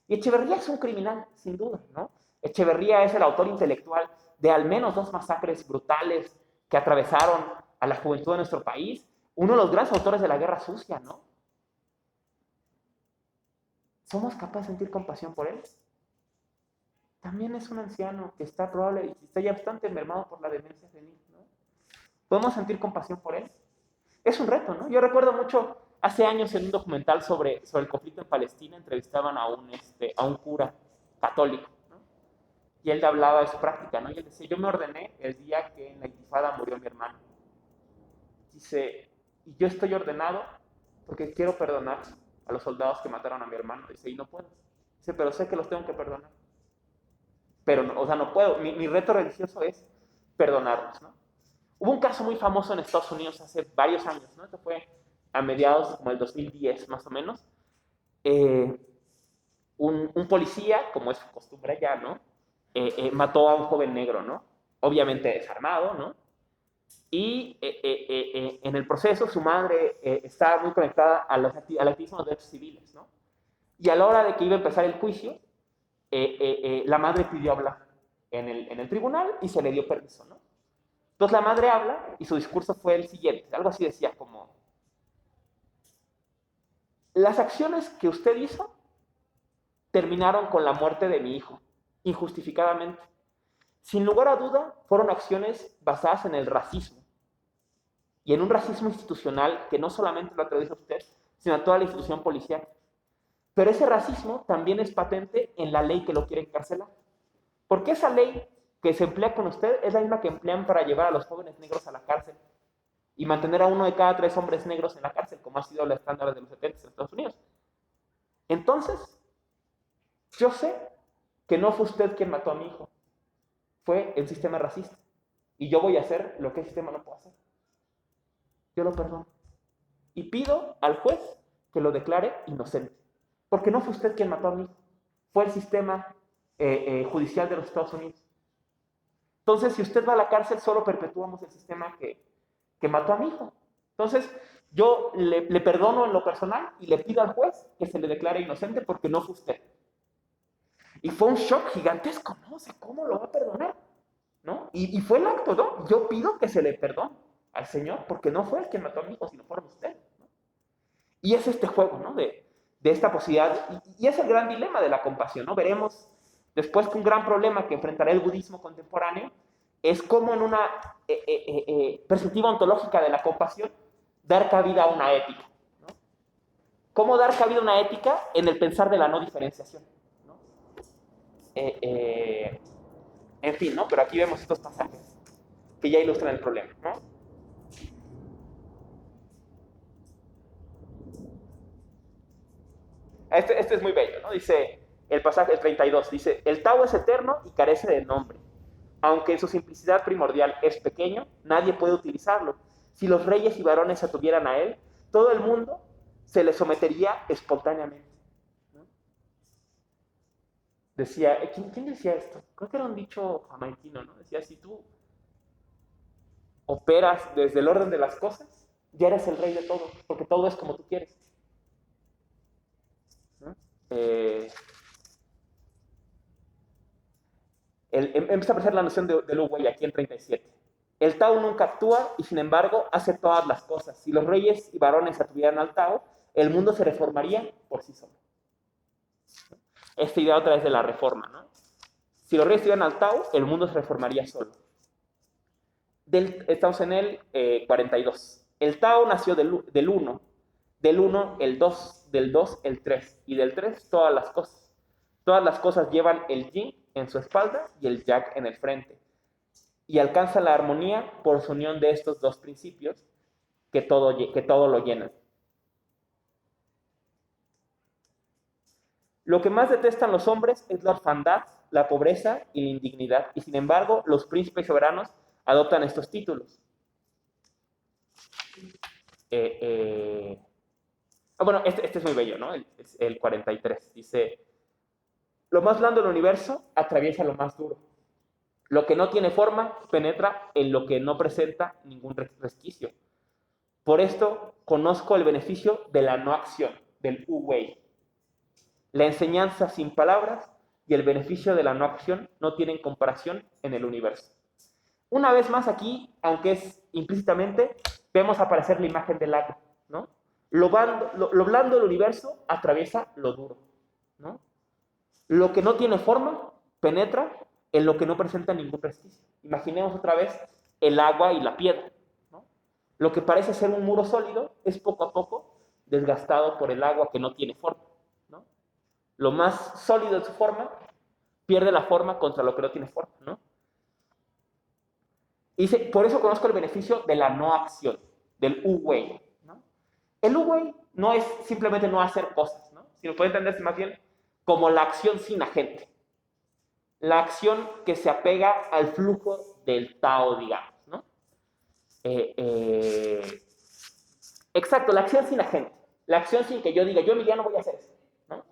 Y Echeverría es un criminal, sin duda, ¿no? Echeverría es el autor intelectual de al menos 2 masacres brutales que atravesaron a la juventud de nuestro país. Uno de los grandes autores de la Guerra Sucia, ¿no? ¿Somos capaces de sentir compasión por él? También es un anciano que está probable y está ya bastante mermado por la demencia senil, ¿no? ¿Podemos sentir compasión por él? Es un reto, ¿no? Yo recuerdo mucho, hace años en un documental sobre el conflicto en Palestina, entrevistaban a un cura católico, ¿no? Y él hablaba de su práctica, ¿no? Y él decía, yo me ordené el día que en la intifada murió mi hermano. Dice, y yo estoy ordenado porque quiero perdonar a los soldados que mataron a mi hermano. Dice, y no puedo. Dice, pero sé que los tengo que perdonar. Pero, no, o sea, no puedo. Mi reto religioso es perdonarlos, ¿no? Hubo un caso muy famoso en Estados Unidos hace varios años, ¿no? Esto fue a mediados como el 2010, más o menos. Un policía, como es su costumbre ya, ¿no? Mató a un joven negro, ¿no? Obviamente desarmado, ¿no? Y en el proceso su madre estaba muy conectada al activismo de derechos civiles, ¿no? Y a la hora de que iba a empezar el juicio, la madre pidió hablar en el tribunal y se le dio permiso, ¿no? Entonces la madre habla y su discurso fue el siguiente, algo así decía como, las acciones que usted hizo terminaron con la muerte de mi hijo, injustificadamente. Sin lugar a duda, fueron acciones basadas en el racismo y en un racismo institucional que no solamente lo atraviesa a usted, sino a toda la institución policial. Pero ese racismo también es patente en la ley que lo quiere encarcelar. Porque esa ley que se emplea con usted es la misma que emplean para llevar a los jóvenes negros a la cárcel y mantener a 1 de cada 3 hombres negros en la cárcel, como ha sido el estándar de los 70 en Estados Unidos. Entonces, yo sé que no fue usted quien mató a mi hijo, fue el sistema racista. Y yo voy a hacer lo que el sistema no puede hacer. Yo lo perdono. Y pido al juez que lo declare inocente. Porque no fue usted quien mató a mi hijo, fue el sistema judicial de los Estados Unidos. Entonces, si usted va a la cárcel, solo perpetuamos el sistema que mató a mi hijo. Entonces, yo le perdono en lo personal y le pido al juez que se le declare inocente porque no fue usted. Y fue un shock gigantesco, ¿no? O sea, ¿cómo lo va a perdonar? ¿No? Y fue el acto, ¿no? Yo pido que se le perdone al Señor porque no fue el que mató a mi hijo, sino fueron ustedes, ¿no? Y es este juego, ¿no? De esta posibilidad. Y es el gran dilema de la compasión, ¿no? Veremos después que un gran problema que enfrentará el budismo contemporáneo es cómo en una perspectiva ontológica de la compasión dar cabida a una ética, ¿no? Cómo dar cabida a una ética en el pensar de la no diferenciación, ¿no? En fin, ¿no? Pero aquí vemos estos pasajes que ya ilustran el problema, ¿no? Este es muy bello, ¿no? Dice el pasaje, el 32, dice, el Tao es eterno y carece de nombre. Aunque en su simplicidad primordial es pequeño, nadie puede utilizarlo. Si los reyes y varones se atuvieran a él, todo el mundo se le sometería espontáneamente, ¿no? Decía, ¿quién decía esto? Creo que era un dicho jamaiquino, ¿no? Decía, si tú operas desde el orden de las cosas, ya eres el rey de todo, porque todo es como tú quieres, ¿no? Empieza a aparecer la noción de Lu Wei aquí en 37. El Tao nunca actúa y sin embargo hace todas las cosas. Si los reyes y varones atuvieran al Tao, el mundo se reformaría por sí solo. Esta idea otra vez de la reforma, ¿no? Si los reyes estuvieran al Tao, el mundo se reformaría solo. Estamos en el 42. El Tao nació del 1, del 1 el 2, del 2 el 3 y del 3 todas las cosas. Todas las cosas llevan el yin en su espalda y el yang en el frente. Y alcanza la armonía por su unión de estos dos principios que todo lo llenan. Lo que más detestan los hombres es la orfandad, la pobreza y la indignidad. Y sin embargo, los príncipes soberanos adoptan estos títulos. Bueno, este es muy bello, ¿no? El 43. Dice, lo más blando del universo atraviesa lo más duro. Lo que no tiene forma penetra en lo que no presenta ningún resquicio. Por esto conozco el beneficio de la no acción, del Wu Wei. La enseñanza sin palabras y el beneficio de la no acción no tienen comparación en el universo. Una vez más aquí, aunque es implícitamente, vemos aparecer la imagen del agua, ¿no? Lo blando del universo atraviesa lo duro, ¿no? Lo que no tiene forma penetra en lo que no presenta ningún resquicio. Imaginemos otra vez el agua y la piedra, ¿no? Lo que parece ser un muro sólido es poco a poco desgastado por el agua que no tiene forma, ¿no? Lo más sólido en su forma pierde la forma contra lo que no tiene forma, ¿no? Y dice, por eso conozco el beneficio de la no acción, del Wu Wei, ¿no? El Wu Wei no es simplemente no hacer cosas, ¿no? Sino puede entenderse más bien como la acción sin agente. La acción que se apega al flujo del Tao, digamos, ¿no? Exacto, la acción sin agente. La acción sin que yo diga, yo ya no voy a hacer esto, ¿no?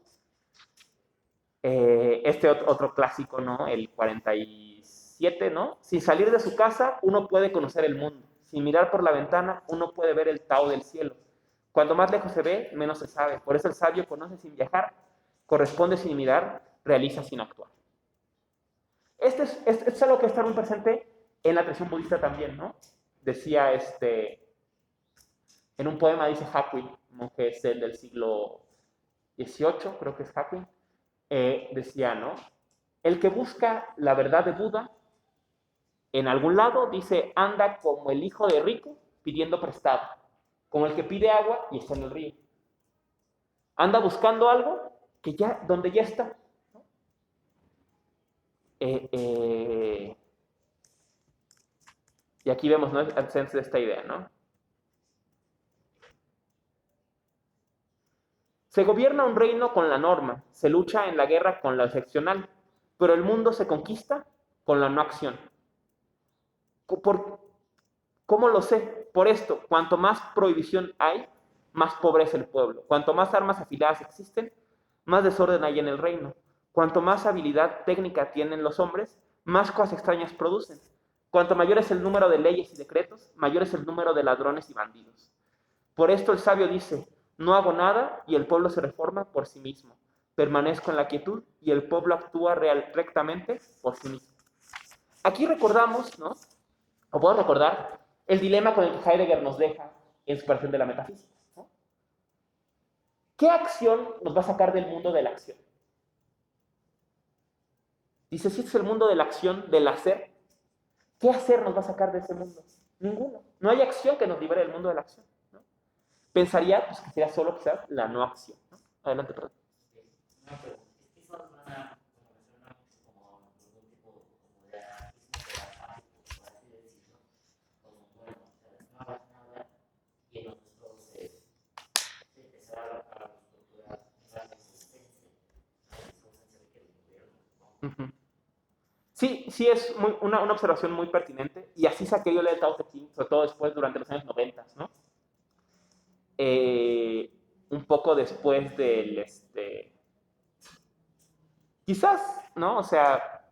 Otro clásico, ¿no? El 47, ¿no? Sin salir de su casa, uno puede conocer el mundo. Sin mirar por la ventana, uno puede ver el Tao del cielo. Cuando más lejos se ve, menos se sabe. Por eso el sabio conoce sin viajar, corresponde sin mirar, realiza sin actuar. Es algo que está muy presente en la tradición budista también, ¿no? Decía en un poema, dice Hakuin, monje zen del siglo XVIII, creo que es Hakuin, decía, ¿no? El que busca la verdad de Buda, en algún lado, dice, anda como el hijo de rico pidiendo prestado, como el que pide agua y está en el río. Anda buscando algo donde ya está. Y aquí vemos, ¿no?, el sense de esta idea, ¿no? Se gobierna un reino con la norma, se lucha en la guerra con la excepcional, pero el mundo se conquista con la no acción. ¿Cómo lo sé? Por esto, cuanto más prohibición hay, más pobre es el pueblo. Cuanto más armas afiladas existen, más desorden hay en el reino. Cuanto más habilidad técnica tienen los hombres, más cosas extrañas producen. Cuanto mayor es el número de leyes y decretos, mayor es el número de ladrones y bandidos. Por esto el sabio dice, no hago nada y el pueblo se reforma por sí mismo. Permanezco en la quietud y el pueblo actúa rectamente por sí mismo. Aquí recordamos, ¿no? O puedo recordar el dilema con el que Heidegger nos deja en su versión de la metafísica, ¿no? ¿Qué acción nos va a sacar del mundo de la acción? Dice, si este es el mundo de la acción, del hacer, ¿qué hacer nos va a sacar de ese mundo? Ninguno. No hay acción que nos libere del mundo de la acción, ¿no? Pensaría pues, que sería solo quizás la no acción, ¿no? Adelante, perdón. Una pregunta. Es que eso suena como algún tipo como de anarquismo telepático, por así decirlo. Como, bueno, o sea, no hagas nada y nosotros se empezar a estructurar una resistencia de que el gobierno, ¿no? Sí, es una observación muy pertinente y así saqué yo el Tao Te Ching, sobre todo después, durante los años 90, ¿no? Un poco después del, quizás, ¿no? O sea,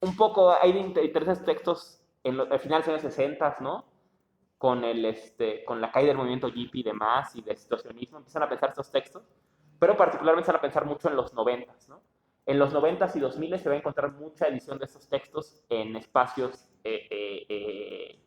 un poco hay de interesantes textos al final de los años 60, ¿no? Con la caída del movimiento hippie y demás, y del situacionismo, empiezan a pensar estos textos, pero particularmente empiezan a pensar mucho en los 90, ¿no? En los 90 y 2000 se va a encontrar mucha edición de estos textos en espacios de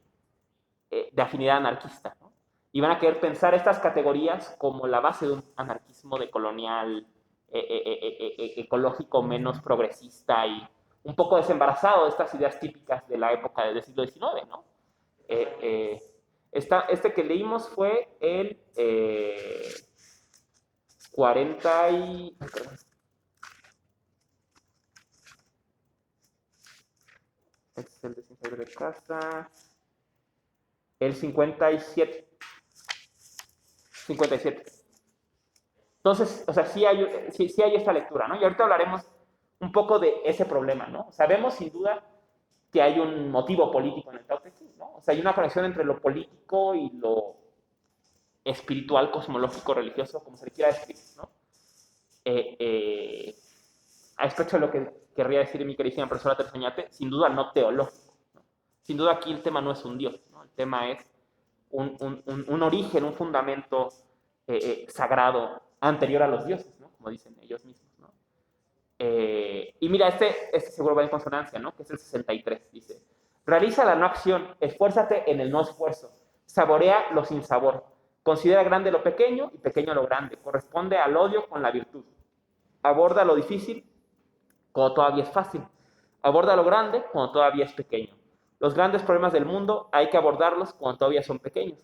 afinidad anarquista, ¿no? Y van a querer pensar estas categorías como la base de un anarquismo decolonial ecológico menos progresista y un poco desembarazado de estas ideas típicas de la época del siglo XIX, ¿no? Este que leímos fue el 40 y... Perdón. Este es el de ciencia de casa. El 57. 57. Entonces, o sea, sí hay esta lectura, ¿no? Y ahorita hablaremos un poco de ese problema, ¿no? Sabemos sin duda que hay un motivo político en el Tao Te Ching, ¿no? O sea, hay una conexión entre lo político y lo espiritual, cosmológico, religioso, como se le quiera decir, ¿no? A despecho de lo que querría decir mi queridísima profesora Teresa, sin duda no teológico, ¿no? Sin duda aquí el tema no es un Dios, ¿no? El tema es un origen, un fundamento sagrado anterior a los dioses, ¿no? Como dicen ellos mismos, ¿no? Y mira, este seguro va en consonancia, ¿no? Que es el 63, dice, realiza la no acción, esfuérzate en el no esfuerzo, saborea lo sin sabor, considera grande lo pequeño y pequeño lo grande, corresponde al odio con la virtud, aborda lo difícil cuando todavía es fácil, aborda lo grande cuando todavía es pequeño. Los grandes problemas del mundo hay que abordarlos cuando todavía son pequeños.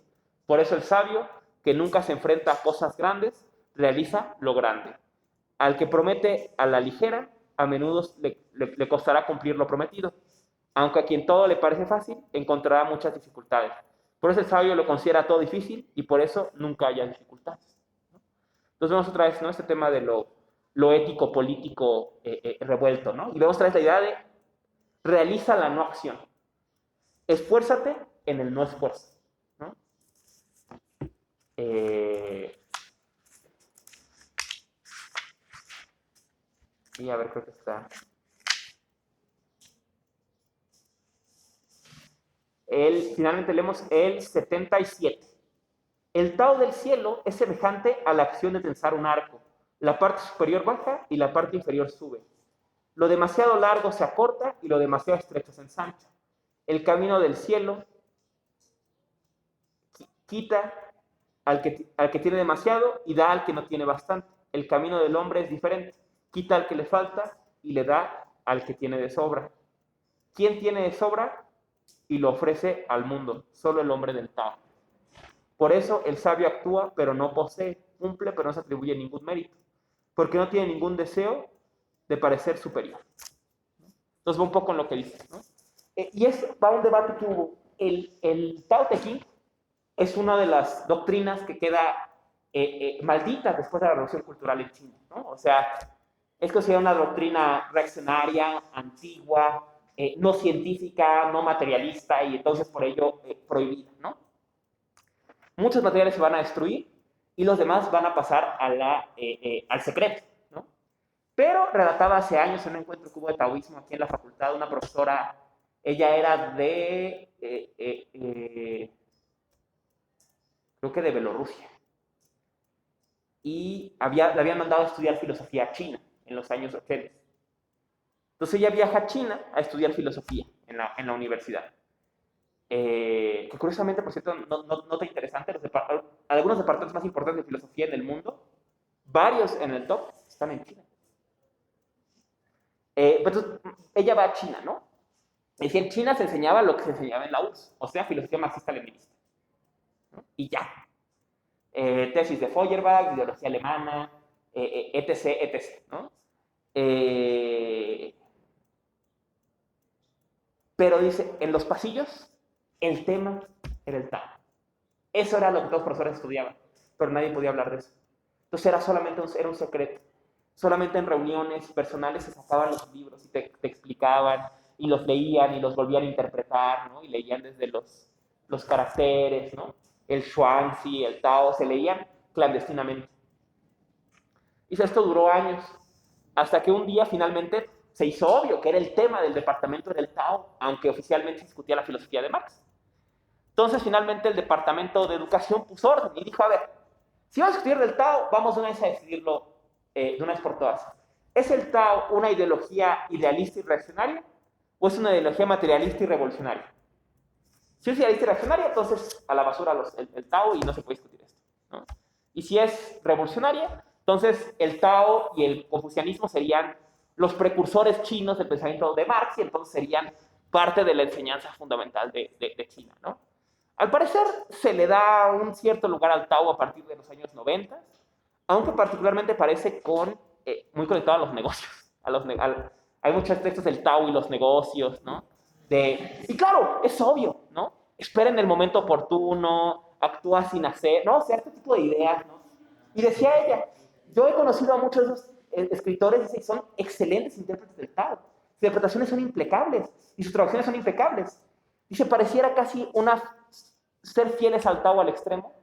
Por eso el sabio, que nunca se enfrenta a cosas grandes, realiza lo grande. Al que promete a la ligera, a menudo le costará cumplir lo prometido. Aunque a quien todo le parece fácil, encontrará muchas dificultades. Por eso el sabio lo considera todo difícil y por eso nunca haya dificultades. Entonces vemos otra vez, ¿no? Este tema de lo ético, político revuelto, ¿no? Y vemos otra vez la idea de realiza la no acción. Esfuérzate en el no esfuerzo, ¿no? Y a ver, creo que está. Finalmente leemos el 77. El Tao del cielo es semejante a la acción de tensar un arco. La parte superior baja y la parte inferior sube. Lo demasiado largo se acorta y lo demasiado estrecho se ensancha. El camino del cielo quita al que tiene demasiado y da al que no tiene bastante. El camino del hombre es diferente. Quita al que le falta y le da al que tiene de sobra. ¿Quién tiene de sobra? Y lo ofrece al mundo. Solo el hombre del Tao. Por eso el sabio actúa, pero no posee, cumple, pero no se atribuye ningún mérito, porque no tiene ningún deseo de parecer superior. Entonces va un poco en lo que dices, ¿no? Y es para un debate que hubo. El Tao Te Ching es una de las doctrinas que queda maldita después de la revolución cultural en China, ¿no? O sea, es considerada una doctrina reaccionaria, antigua, no científica, no materialista y entonces por ello prohibida, ¿no? Muchos materiales se van a destruir y los demás van a pasar al secreto, ¿no? Pero relataba hace años en un encuentro que hubo de taoísmo aquí en la facultad, una profesora, ella era creo que de Bielorrusia, y le habían mandado a estudiar filosofía a China en los años 80. Entonces ella viaja a China a estudiar filosofía en la universidad. Que curiosamente, por cierto, nota interesante, algunos departamentos más importantes de filosofía en el mundo, varios en el top, están en China. Entonces, ella va a China, ¿no? Y si en China se enseñaba lo que se enseñaba en la URSS, o sea, filosofía marxista-leninista, ¿no? Y ya. Tesis de Feuerbach, ideología alemana, etc., etc., ¿no? Pero dice, en los pasillos, el tema era el Tao. Eso era lo que todos los profesores estudiaban, pero nadie podía hablar de eso. Entonces era un secreto. Solamente en reuniones personales se sacaban los libros y te explicaban, y los leían y los volvían a interpretar, ¿no? Y leían desde los caracteres, ¿no? El Xuanzi, el Tao, se leían clandestinamente. Y esto duró años, hasta que un día finalmente se hizo obvio que era el tema del departamento del Tao, aunque oficialmente se discutía la filosofía de Marx. Entonces, finalmente, el Departamento de Educación puso orden y dijo, a ver, si vamos a estudiar del Tao, vamos de una vez a decidirlo de una vez por todas. ¿Es el Tao una ideología idealista y reaccionaria o es una ideología materialista y revolucionaria? Si es idealista y reaccionaria, entonces a la basura el Tao y no se puede discutir esto, ¿no? Y si es revolucionaria, entonces el Tao y el confucianismo serían los precursores chinos del pensamiento de Marx y entonces serían parte de la enseñanza fundamental de China, ¿no? Al parecer se le da un cierto lugar al Tao a partir de los años 90, aunque particularmente parece muy conectado a los negocios. Hay muchos textos del Tao y los negocios, ¿no? Y claro, es obvio, ¿no? Espera en el momento oportuno, actúa sin hacer, ¿no? O sea, este tipo de ideas, ¿no? Y decía ella, yo he conocido a muchos de esos escritores y son excelentes intérpretes del Tao. Sus interpretaciones son impecables y sus traducciones son impecables. Y se pareciera casi ser fieles al Tao al extremo,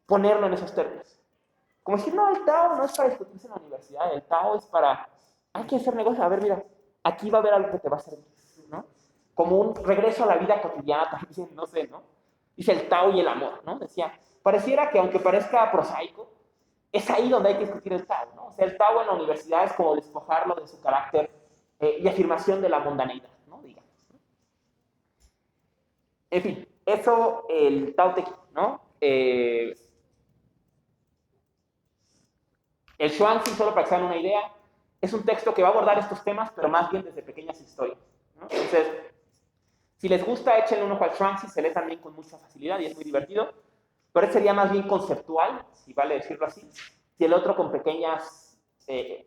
ponerlo en esos términos. Como decir, no, el Tao no es para discutirse en la universidad, el Tao es hay que hacer negocios, a ver, mira, aquí va a haber algo que te va a servir, ¿no? Como un regreso a la vida cotidiana también, no sé, ¿no? Dice el Tao y el amor, ¿no? Decía, pareciera que aunque parezca prosaico, es ahí donde hay que discutir el Tao, ¿no? O sea, el Tao en la universidad es como despojarlo de su carácter y afirmación de la mundaneidad, ¿no? Digamos. En fin, eso el Tao Te Ching, ¿no? El Xuanzi, solo para que se hagan una idea, es un texto que va a abordar estos temas, pero más bien desde pequeñas historias, ¿no? Entonces, si les gusta, échenle un ojo al Xuanzi, se lee también con mucha facilidad y es muy divertido, pero este sería más bien conceptual, si vale decirlo así, y el otro con pequeñas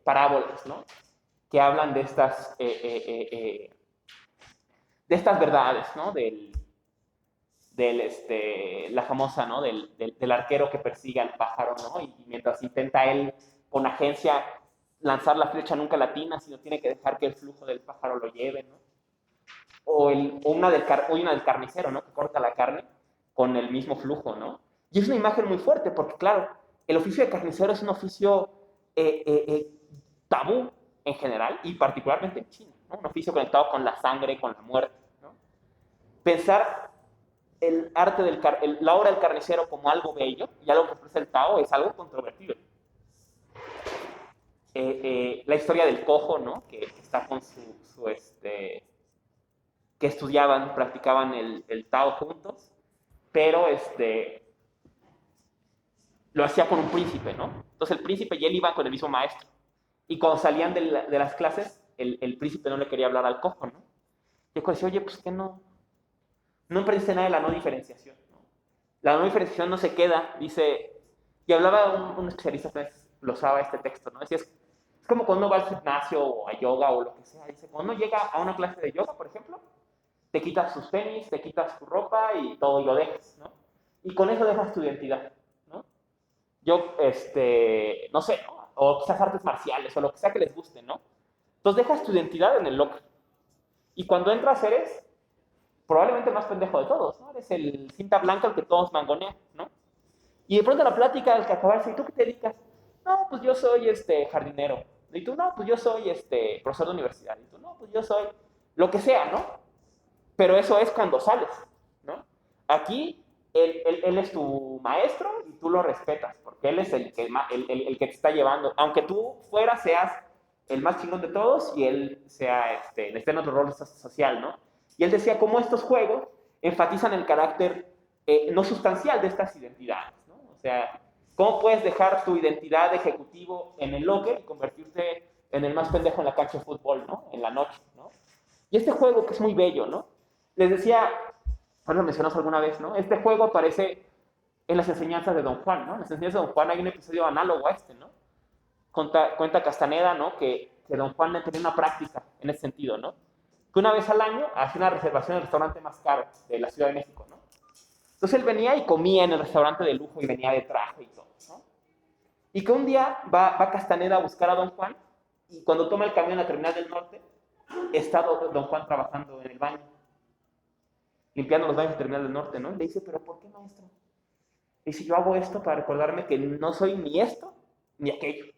parábolas, ¿no? Que hablan de estas verdades, ¿no? La famosa, ¿no? Del arquero que persigue al pájaro, ¿no? Y mientras intenta él, con agencia, lanzar la flecha nunca latina, sino tiene que dejar que el flujo del pájaro lo lleve, ¿no? O una del carnicero, ¿no? Que corta la carne con el mismo flujo, ¿no? Y es una imagen muy fuerte, porque claro, el oficio de carnicero es un oficio tabú en general, y particularmente en China, ¿no? Un oficio conectado con la sangre, con la muerte, ¿no? Pensar la obra del carnicero como algo bello y algo que expresa el Tao es algo controvertido. La historia del cojo, ¿no? Que está con que estudiaban, practicaban el Tao juntos, pero lo hacía con un príncipe, ¿no? Entonces el príncipe y él iban con el mismo maestro. Y cuando salían de las clases, el príncipe no le quería hablar al cojo, ¿no? Y el cojo decía, oye, pues que no aprendiste nada de la no diferenciación, ¿no? La no diferenciación no se queda, dice, y hablaba un especialista, pues, lo usaba este texto, ¿no? Decía, es como cuando uno va al gimnasio o a yoga o lo que sea, dice, cuando uno llega a una clase de yoga, por ejemplo, te quitas tus tenis, te quitas tu ropa y todo y lo dejas, ¿no? Y con eso dejas tu identidad, ¿no? Yo, no sé, ¿no? O quizás artes marciales o lo que sea que les guste, ¿no? Entonces dejas tu identidad en el locker. Y cuando entras eres probablemente el más pendejo de todos, ¿no? Eres el cinta blanca al que todos mangonean, ¿no? Y de pronto la plática al que acabarse, ¿y tú qué te dedicas? No, pues yo soy jardinero, Y tú, no, pues yo soy profesor de universidad. Y tú, no, pues yo soy lo que sea, ¿no? Pero eso es cuando sales, ¿no? Aquí él es tu maestro y tú lo respetas, porque él es el que te está llevando. Aunque tú fuera seas el más chingón de todos y él sea, esté en otro rol social, ¿no? Y él decía cómo estos juegos enfatizan el carácter no sustancial de estas identidades, ¿no? O sea, ¿cómo puedes dejar tu identidad de ejecutivo en el locker y convertirte en el más pendejo en la cancha de fútbol, ¿no? En la noche, ¿no? Y este juego que es muy bello, ¿no? Les decía, bueno, lo mencionamos alguna vez, ¿no? Este juego aparece en las enseñanzas de Don Juan, ¿no? En las enseñanzas de Don Juan hay un episodio análogo a este, ¿no? Cuenta Castaneda, ¿no? Que Don Juan tenía una práctica en ese sentido, ¿no? Que una vez al año hacía una reservación en el restaurante más caro de la Ciudad de México, ¿no? Entonces él venía y comía en el restaurante de lujo y venía de traje y todo, ¿no? Y que un día va Castaneda a buscar a Don Juan y cuando toma el camión a la terminal del norte, está Don Juan trabajando en el baño, limpiando los baños de terminal del norte, ¿no? Y le dice, ¿pero por qué, maestro? Le dice, yo hago esto para recordarme que no soy ni esto ni aquello.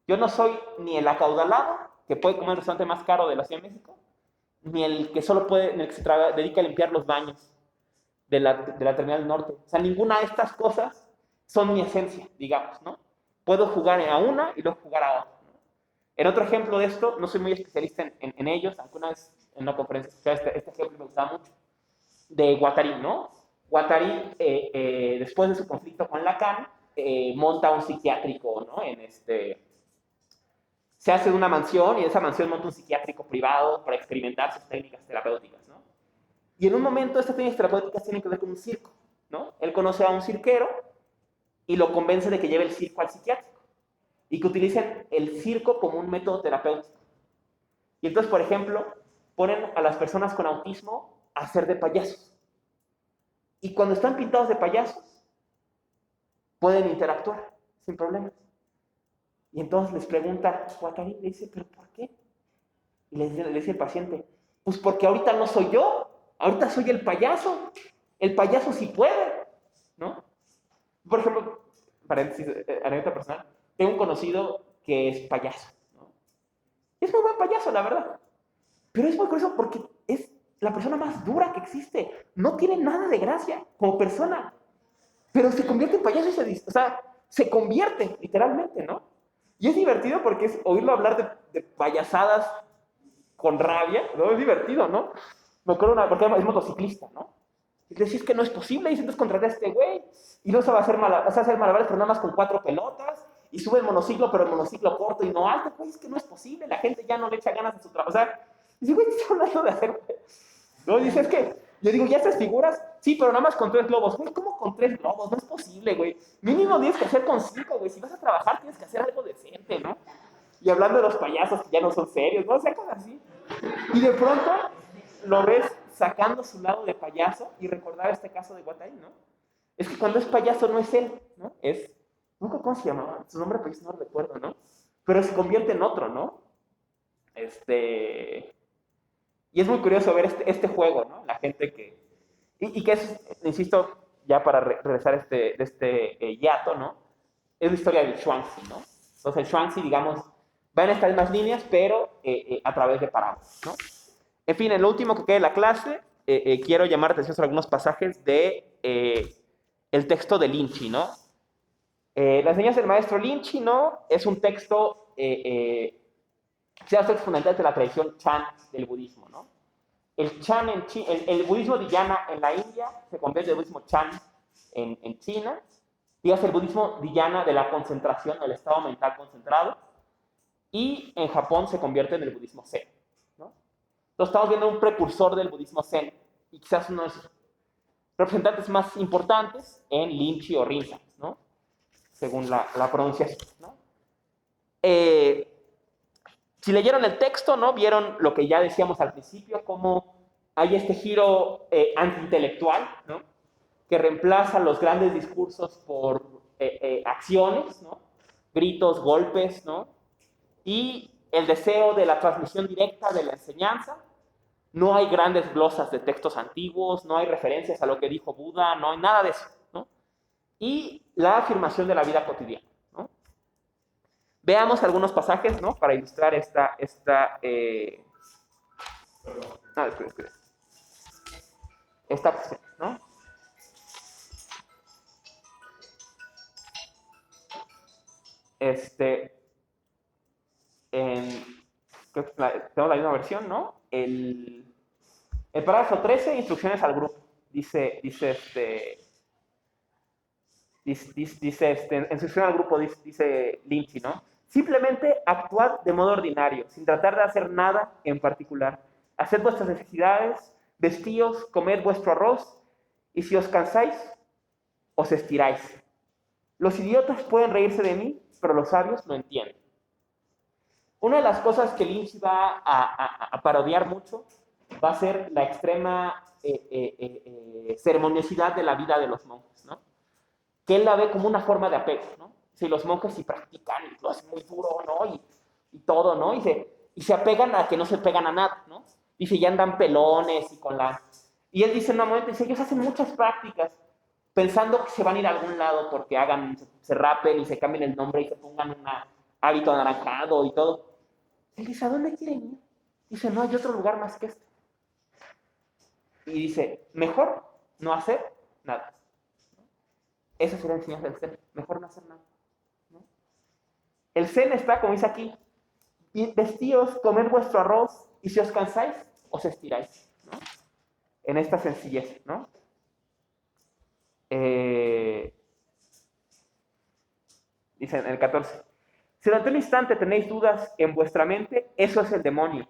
Yo no soy ni el acaudalado que puede comer el restaurante más caro de la Ciudad de México, ni el que solo puede, ni el que se dedica a limpiar los baños de la terminal del norte. O sea, ninguna de estas cosas son mi esencia, digamos, ¿no? Puedo jugar a una y luego jugar a otra, ¿no? En otro ejemplo de esto, no soy muy especialista en ellos, aunque una vez en una conferencia escuché este ejemplo me gustaba mucho, de Guattari, ¿no? Guattari, después de su conflicto con Lacan, monta un psiquiátrico, ¿no? Se hace de una mansión y en esa mansión monta un psiquiátrico privado para experimentar sus técnicas terapéuticas, ¿no? Y en un momento estas técnicas terapéuticas tienen que ver con un circo, ¿no? Él conoce a un cirquero y lo convence de que lleve el circo al psiquiátrico y que utilicen el circo como un método terapéutico. Y entonces, por ejemplo, ponen a las personas con autismo a hacer de payasos. Y cuando están pintados de payasos, pueden interactuar sin problemas. Y entonces les pregunta Guattari, le dice, ¿pero por qué? Y le dice el paciente, pues porque ahorita no soy yo, ahorita soy el payaso sí puede, ¿no? Por ejemplo, paréntesis, anécdota personal, tengo un conocido que es payaso, ¿no? Es muy buen payaso, la verdad, pero es muy curioso porque es la persona más dura que existe, no tiene nada de gracia como persona, pero se convierte en payaso y se convierte literalmente, ¿no? Y es divertido porque es oírlo hablar de payasadas con rabia, ¿no? Es divertido, ¿no? Me acuerdo porque es motociclista, ¿no? Y le decís que no es posible, y entonces contratar a este güey, y luego se va a hacer malabares, pero nada más con 4 pelotas, y sube el monociclo, pero el monociclo corto y no alto, güey, es que no es posible, la gente ya no le echa ganas a su trabajo. O sea, dice, güey, ¿estás hablando de hacer? No, dice, es que, yo digo, ¿ya estas figuras? Sí, pero nada más con 3 globos. Güey, ¿cómo con 3 globos? No es posible, güey. Mínimo tienes que hacer con 5, güey. Si vas a trabajar, tienes que hacer algo decente, ¿no? Y hablando de los payasos que ya no son serios, ¿no? O sea, cosas así. Y de pronto lo ves sacando su lado de payaso y recordar este caso de Guattari, ¿no? Es que cuando es payaso no es él, ¿no? Es, nunca cómo se llamaba, su nombre pues no recuerdo, ¿no? Pero se convierte en otro, ¿no? Y es muy curioso ver este juego, ¿no? La gente que... Y que es, insisto, ya para regresar de este hiato, ¿no? Es la historia del Shuangzi, ¿no? Entonces el Shuangzi, digamos, va en estas mismas líneas, pero a través de parábolas, ¿no? En fin, en lo último que queda de la clase, quiero llamar la atención sobre algunos pasajes de el texto de Linchi, ¿no? Las enseñanzas del maestro Linchi, ¿no? Es un texto que se hace fundamental de la tradición Chan del budismo, ¿no? El Chan el budismo Dhyana en la India se convierte en el budismo Chan en China, y es el budismo Dhyana de la concentración, del estado mental concentrado, y en Japón se convierte en el budismo Zen, ¿no? Entonces estamos viendo un precursor del budismo Zen, y quizás uno de sus representantes más importantes en Linchi o Rinzai, ¿no? Según la pronunciación, ¿no? Si leyeron el texto, ¿no? Vieron lo que ya decíamos al principio, cómo hay este giro antiintelectual, ¿no? Que reemplaza los grandes discursos por acciones, ¿no? Gritos, golpes, ¿no? Y el deseo de la transmisión directa de la enseñanza. No hay grandes glosas de textos antiguos, no hay referencias a lo que dijo Buda, no hay nada de eso, ¿no? Y la afirmación de la vida cotidiana, ¿no? Veamos algunos pasajes, ¿no? Para ilustrar esta no, espera. Esta cuestión, ¿no? Creo que tenemos la misma versión, ¿no? El parágrafo 13, instrucciones al grupo. Dice en instrucción al grupo, dice Lynchy, ¿no? Simplemente actuad de modo ordinario, sin tratar de hacer nada en particular. Haced vuestras necesidades, vestíos, comed vuestro arroz, y si os cansáis, os estiráis. Los idiotas pueden reírse de mí, pero los sabios lo entienden. Una de las cosas que Lynchy va a parodiar mucho va a ser la extrema ceremoniosidad de la vida de los monjes, ¿no? Que él la ve como una forma de apego, ¿no? Si los monjes sí practican y lo hacen muy duro, ¿no? Y todo, ¿no? Y se apegan a que no se pegan a nada, ¿no? Dice, ya andan pelones y con la... Y él dice en un momento, dice, ellos hacen muchas prácticas pensando que se van a ir a algún lado porque se rapen y se cambien el nombre y se pongan un hábito anaranjado y todo. Él dice, ¿a dónde quieren ir? Dice, no hay otro lugar más que este. Y dice, mejor no hacer nada. Esa sería la enseñanza del Zen. Mejor no hacer nada, ¿no? El Zen está, como dice aquí, vestíos, comed vuestro arroz, y si os cansáis, os estiráis, ¿no? En esta sencillez, ¿no? Dice en el 14. Si durante un instante tenéis dudas en vuestra mente, eso es el demonio.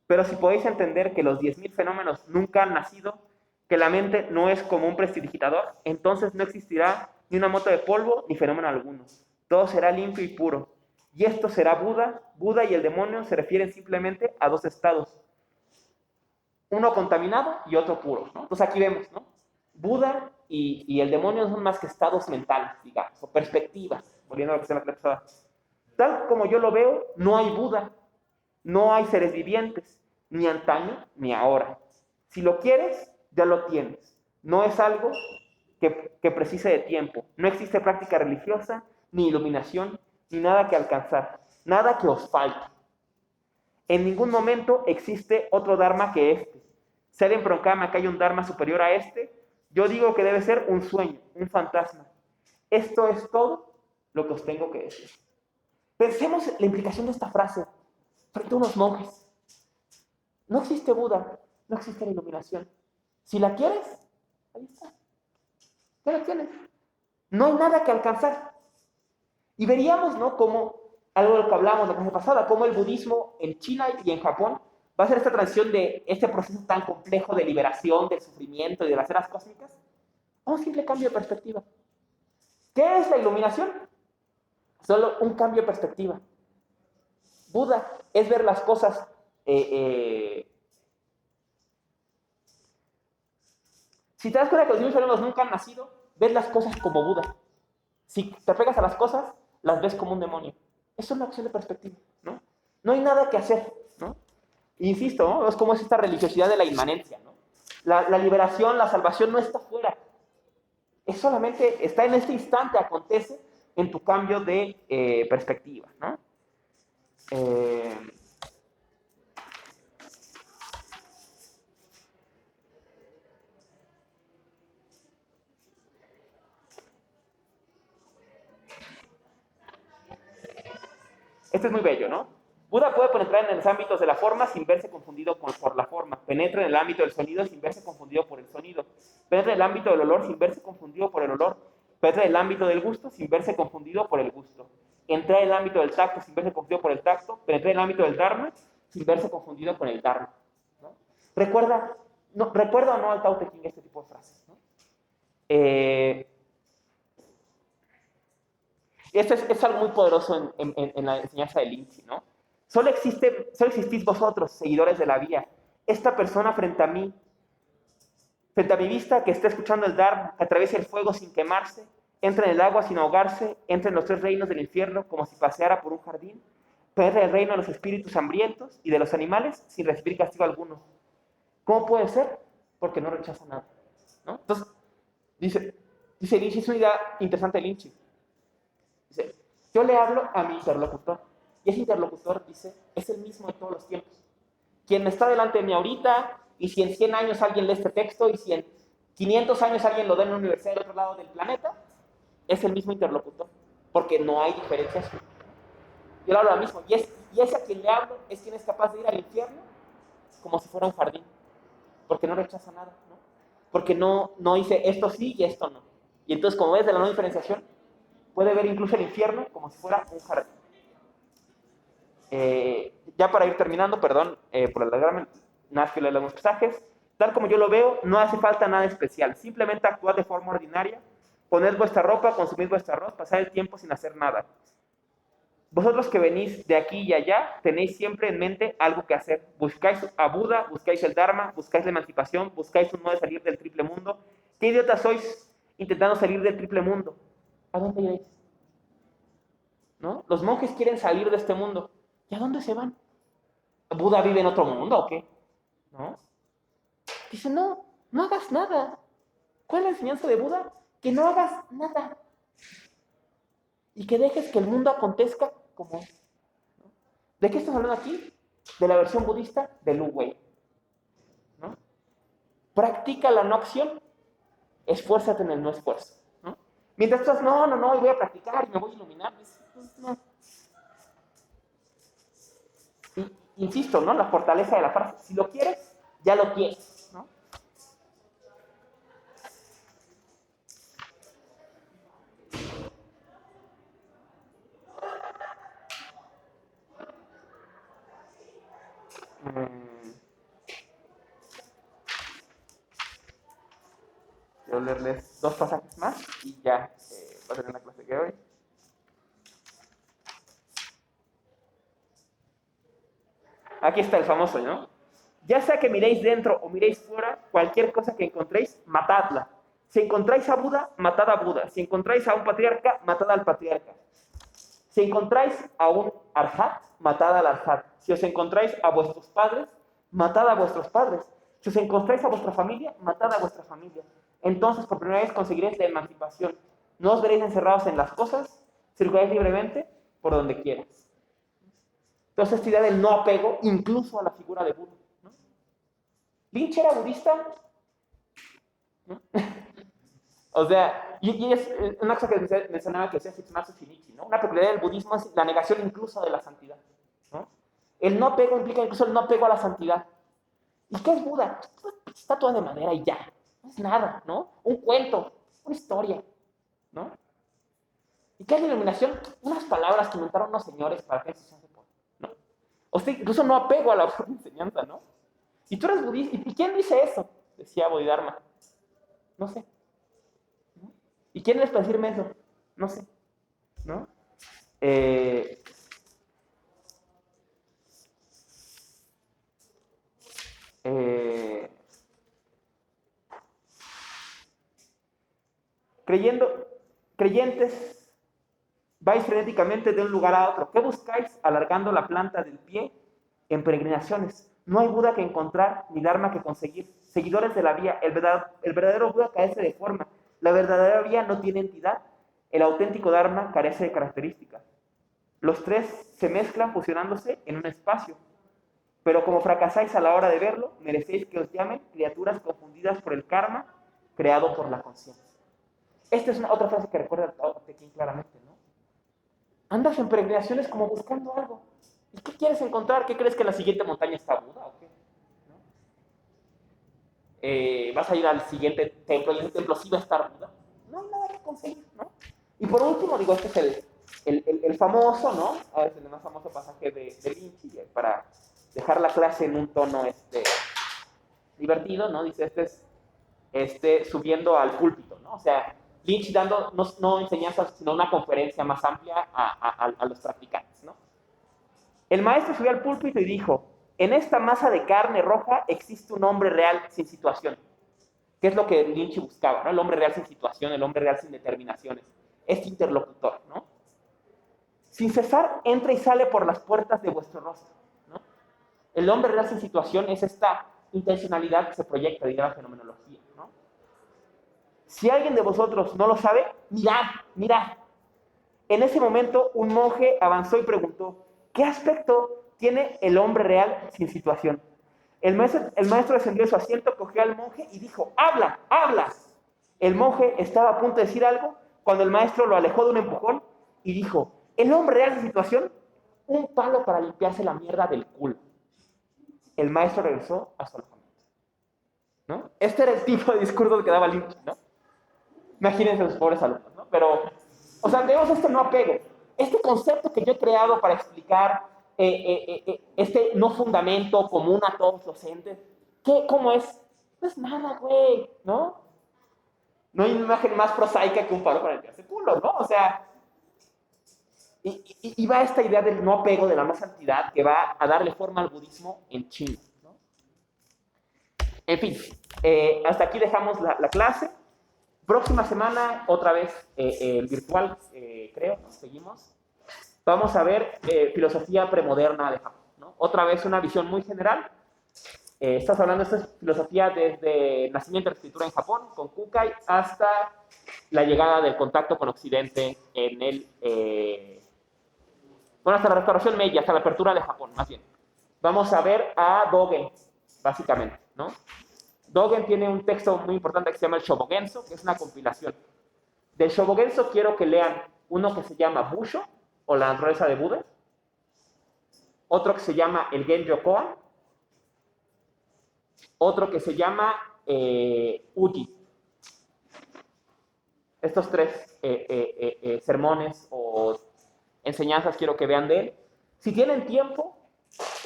Pero si podéis entender que los 10.000 fenómenos nunca han nacido, que la mente no es como un prestidigitador, entonces no existirá ni una mota de polvo ni fenómeno alguno. Todo será limpio y puro. Y esto será Buda. Buda y el demonio se refieren simplemente a dos estados. Uno contaminado y otro puro, ¿no? Entonces aquí vemos, ¿no? Buda y el demonio no son más que estados mentales, digamos, o perspectivas, volviendo a lo que se la clase pasada. Tal como yo lo veo, no hay Buda, no hay seres vivientes, ni antaño ni ahora. Si lo quieres, ya lo tienes. No es algo que precise de tiempo. No existe práctica religiosa, ni iluminación, ni nada que alcanzar. Nada que os falte. En ningún momento existe otro Dharma que este. Si alguien proclama que hay un Dharma superior a este, yo digo que debe ser un sueño, un fantasma. Esto es todo lo que os tengo que decir. Pensemos la implicación de esta frase frente a unos monjes. No existe Buda, no existe la iluminación. Si la quieres, ahí está. Ya la tienes. No hay nada que alcanzar. Y veríamos, ¿no? Como algo de lo que hablamos la clase pasada, cómo el budismo en China y en Japón va a ser esta transición de este proceso tan complejo de liberación, del sufrimiento y de las eras cósmicas a un simple cambio de perspectiva. ¿Qué es la iluminación? Solo un cambio de perspectiva. Buda es ver las cosas si te das cuenta que los niños fenómenos nunca han nacido, ves las cosas como Buda. Si te pegas a las cosas, las ves como un demonio. Eso es una acción de perspectiva, ¿no? No hay nada que hacer, ¿no? Insisto, ¿no? Es como es esta religiosidad de la inmanencia, ¿no? La liberación, la salvación no está fuera. Es solamente, está en este instante, acontece en tu cambio de perspectiva, ¿no? Este es muy bello, ¿no? Buda puede penetrar en los ámbitos de la forma sin verse confundido por la forma. Penetra en el ámbito del sonido sin verse confundido por el sonido. Penetra en el ámbito del olor sin verse confundido por el olor. Penetra en el ámbito del gusto sin verse confundido por el gusto. Entra en el ámbito del tacto sin verse confundido por el tacto. Penetra en el ámbito del dharma sin verse confundido con el dharma, ¿no? ¿Recuerda o no al Tao Te Ching este tipo de frases, ¿no? Esto es algo muy poderoso en la enseñanza de Lynchy, ¿no? Solo existís vosotros, seguidores de la vía. Esta persona frente a mi vista, que está escuchando el Dharma, que atraviesa el fuego sin quemarse, entra en el agua sin ahogarse, entra en los 3 reinos del infierno como si paseara por un jardín, penetra el reino de los espíritus hambrientos y de los animales sin recibir castigo alguno. ¿Cómo puede ser? Porque no rechaza nada, ¿no? Entonces, dice Lynchy, es una idea interesante de Lynchy. Dice, Yo le hablo a mi interlocutor. Y ese interlocutor dice, es el mismo de todos los tiempos. Quien está delante de mí ahorita, y si en 100 años alguien lee este texto, y si en 500 años alguien lo da en una universidad del otro lado del planeta, es el mismo interlocutor. Porque no hay diferencias. Yo le hablo lo mismo. Y ese a quien le hablo es quien es capaz de ir al infierno como si fuera un jardín. Porque no rechaza nada, ¿no? Porque no dice esto sí y esto no. Y entonces, como ves de la no diferenciación, puede ver incluso el infierno como si fuera un jardín. Ya para ir terminando, perdón por alargarme, nada más que leer los pasajes. Tal como yo lo veo, no hace falta nada especial. Simplemente actuad de forma ordinaria, poned vuestra ropa, consumid vuestro arroz, pasad el tiempo sin hacer nada. Vosotros que venís de aquí y allá, tenéis siempre en mente algo que hacer. Buscáis a Buda, buscáis el Dharma, buscáis la emancipación, buscáis un modo de salir del triple mundo. ¿Qué idiotas sois intentando salir del triple mundo? ¿A dónde iréis? ¿No? Los monjes quieren salir de este mundo. ¿Y a dónde se van? ¿Buda vive en otro mundo o qué? ¿No? Dice, no, no hagas nada. ¿Cuál es la enseñanza de Buda? Que no hagas nada. Y que dejes que el mundo acontezca como es. ¿No? ¿De qué estás hablando aquí? De la versión budista de Lu Wei. ¿No? Practica la no acción, esfuérzate en el no esfuerzo. ¿No? Mientras tú estás, no, y voy a practicar y me voy a iluminar. Pues, no. Y, insisto, ¿no? La fortaleza de la frase. Si lo quieres, ya lo tienes. ¿No? Quiero leerles 2 pasajes más y ya va a tener la clase que hoy. Aquí está el famoso, ¿no? Ya sea que miréis dentro o miréis fuera, cualquier cosa que encontréis, matadla. Si encontráis a Buda, matad a Buda. Si encontráis a un patriarca, matad al patriarca. Si encontráis a un arhat, matad al arhat. Si os encontráis a vuestros padres, matad a vuestros padres. Si os encontráis a vuestra familia, matad a vuestra familia. Entonces, por primera vez conseguiréis la emancipación. No os veréis encerrados en las cosas, circuláis libremente por donde quieras. Entonces, esta idea del no apego, incluso a la figura de Buda. ¿No? ¿Lynch era budista? ¿No? O sea, y es una cosa que mencionaba que decía Hitsumatsu Shinichi, ¿no? Una peculiaridad del budismo es la negación incluso de la santidad, ¿no? El no apego implica incluso el no apego a la santidad. ¿Y qué es Buda? Una estatua de madera y ya. No es nada, ¿no? Un cuento, una historia, ¿no? ¿Y qué es la iluminación? Unas palabras que inventaron unos señores para que se hace por, ¿no? O sea, incluso no apego a la enseñanza, ¿no? Y tú eres budista. ¿Y quién dice eso? Decía Bodhidharma. No sé. ¿No? ¿Y quién es para decirme eso? No sé. ¿No? Creyentes, vais frenéticamente de un lugar a otro. ¿Qué buscáis? Alargando la planta del pie en peregrinaciones. No hay Buda que encontrar, ni Dharma que conseguir. Seguidores de la vía, el verdadero Buda carece de forma. La verdadera vía no tiene entidad. El auténtico Dharma carece de características. Los tres se mezclan fusionándose en un espacio. Pero como fracasáis a la hora de verlo, merecéis que os llamen criaturas confundidas por el karma creado por la conciencia. Esta es otra frase que recuerda a Pekín claramente, ¿no? Andas en peregrinaciones como buscando algo. ¿Y qué quieres encontrar? ¿Qué crees que en la siguiente montaña está Buda o qué? ¿No? Vas a ir al siguiente templo y en ese templo sí va a estar Buda. No hay nada que conseguir, ¿no? Y por último, digo, este es el famoso, ¿no? A veces el más famoso pasaje de Lynch, para dejar la clase en un tono divertido, ¿no? Dice, subiendo al púlpito, ¿no? O sea, Lynch dando no enseñanzas, sino una conferencia más amplia a los practicantes, ¿no? El maestro subió al púlpito y dijo, en esta masa de carne roja existe un hombre real sin situación. ¿Qué es lo que Lynch buscaba, ¿no? El hombre real sin situación, el hombre real sin determinaciones. Este interlocutor, ¿no? Sin cesar, entra y sale por las puertas de vuestro rostro, ¿no? El hombre real sin situación es esta intencionalidad que se proyecta, diría la fenomenología, ¿no? Si alguien de vosotros no lo sabe, mirad, mirad. En ese momento, un monje avanzó y preguntó, ¿qué aspecto tiene el hombre real sin situación? El maestro descendió de su asiento, cogió al monje y dijo, ¡habla, habla! El monje estaba a punto de decir algo cuando el maestro lo alejó de un empujón y dijo, el hombre real sin situación, un palo para limpiarse la mierda del culo. El maestro regresó a su alojamiento, ¿no? Este era el tipo de discurso que daba Lynch, ¿no? Imagínense los pobres alumnos, ¿no? Pero, o sea, tenemos este no apego. Este concepto que yo he creado para explicar este no fundamento común a todos los entes, ¿cómo es? No es nada, güey, ¿no? No hay imagen más prosaica que un palo para limpiarse el culo, ¿no? O sea, y va esta idea del no apego, de la no santidad, que va a darle forma al budismo en China, ¿no? En fin, hasta aquí dejamos la clase. Próxima semana, otra vez virtual, creo, ¿no? Seguimos. Vamos a ver filosofía premoderna de Japón, ¿no? Otra vez una visión muy general. Estás hablando de esta filosofía desde el nacimiento de la escritura en Japón, con Kukai, hasta la llegada del contacto con Occidente en el... bueno, hasta la restauración Meiji, hasta la apertura de Japón, más bien. Vamos a ver a Dogen, básicamente, ¿no? Dogen tiene un texto muy importante que se llama el Shobogenzo, que es una compilación. Del Shobogenzo quiero que lean uno que se llama Busho, o la naturaleza de Buda, otro que se llama el Genjo Koan, otro que se llama Uji. Estos tres sermones o enseñanzas quiero que vean de él. Si tienen tiempo,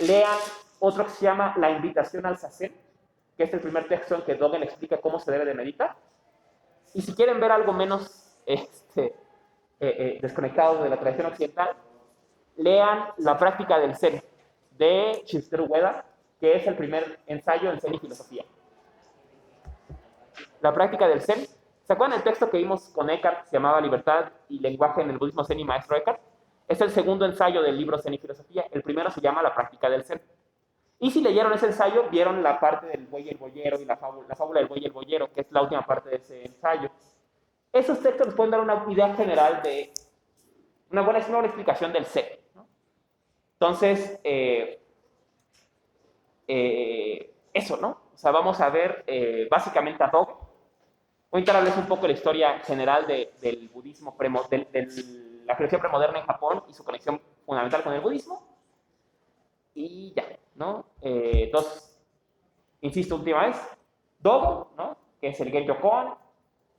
lean otro que se llama La invitación al Zazen, que es el primer texto en que Dogen explica cómo se debe de meditar. Y si quieren ver algo menos desconectado de la tradición occidental, lean La práctica del Zen, de Shinsuru Ueda, que es el primer ensayo en Zen y filosofía. La práctica del Zen. ¿Se acuerdan el texto que vimos con Eckhart, que se llamaba Libertad y lenguaje en el budismo Zen y maestro Eckhart? Es el segundo ensayo del libro Zen y filosofía. El primero se llama La práctica del Zen. Y si leyeron ese ensayo, vieron la parte del buey y el boyero y la fábula del buey y el boyero, que es la última parte de ese ensayo. Esos textos nos pueden dar una idea general de una buena explicación del Zen, ¿no? Entonces, eso, ¿no? O sea, vamos a ver básicamente a Dogen. Voy a intentar hablarles un poco de la historia general del budismo, de la filosofía premoderna en Japón y su conexión fundamental con el budismo. Y ya, ¿no? Insisto, última vez, Dogen, ¿no? Que es el Genjo Koan,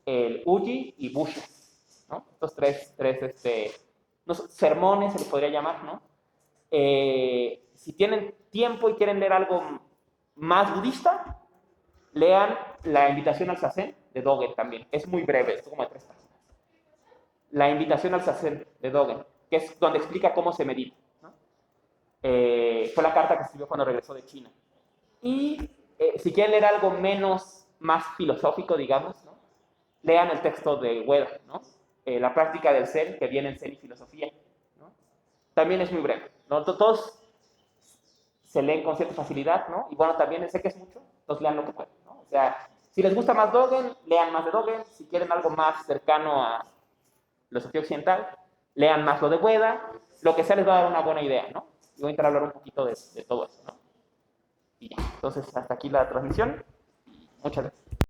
el Uji y Busho, ¿no? Estos tres sermones se les podría llamar, ¿no? Si tienen tiempo y quieren leer algo más budista, lean La invitación al Zazen de Dogen también. Es muy breve, es como de 3 páginas. La invitación al Zazen de Dogen, que es donde explica cómo se medita, ¿no? Fue la carta que escribió cuando regresó de China. Y si quieren leer algo más filosófico, digamos, ¿no? Lean el texto de Ueda, ¿no? La práctica del Zen, que viene en Zen y filosofía, ¿no? También es muy breve, ¿no? Todos se leen con cierta facilidad, ¿no? Y bueno, también sé que es mucho, entonces lean lo que pueden, ¿no? O sea, si les gusta más Dogen, lean más de Dogen. Si quieren algo más cercano a filosofía occidental, lean más lo de Ueda. Lo que sea les va a dar una buena idea, ¿no? Y voy a intentar hablar un poquito de todo eso, ¿no? Y ya, entonces hasta aquí la transmisión. Muchas gracias.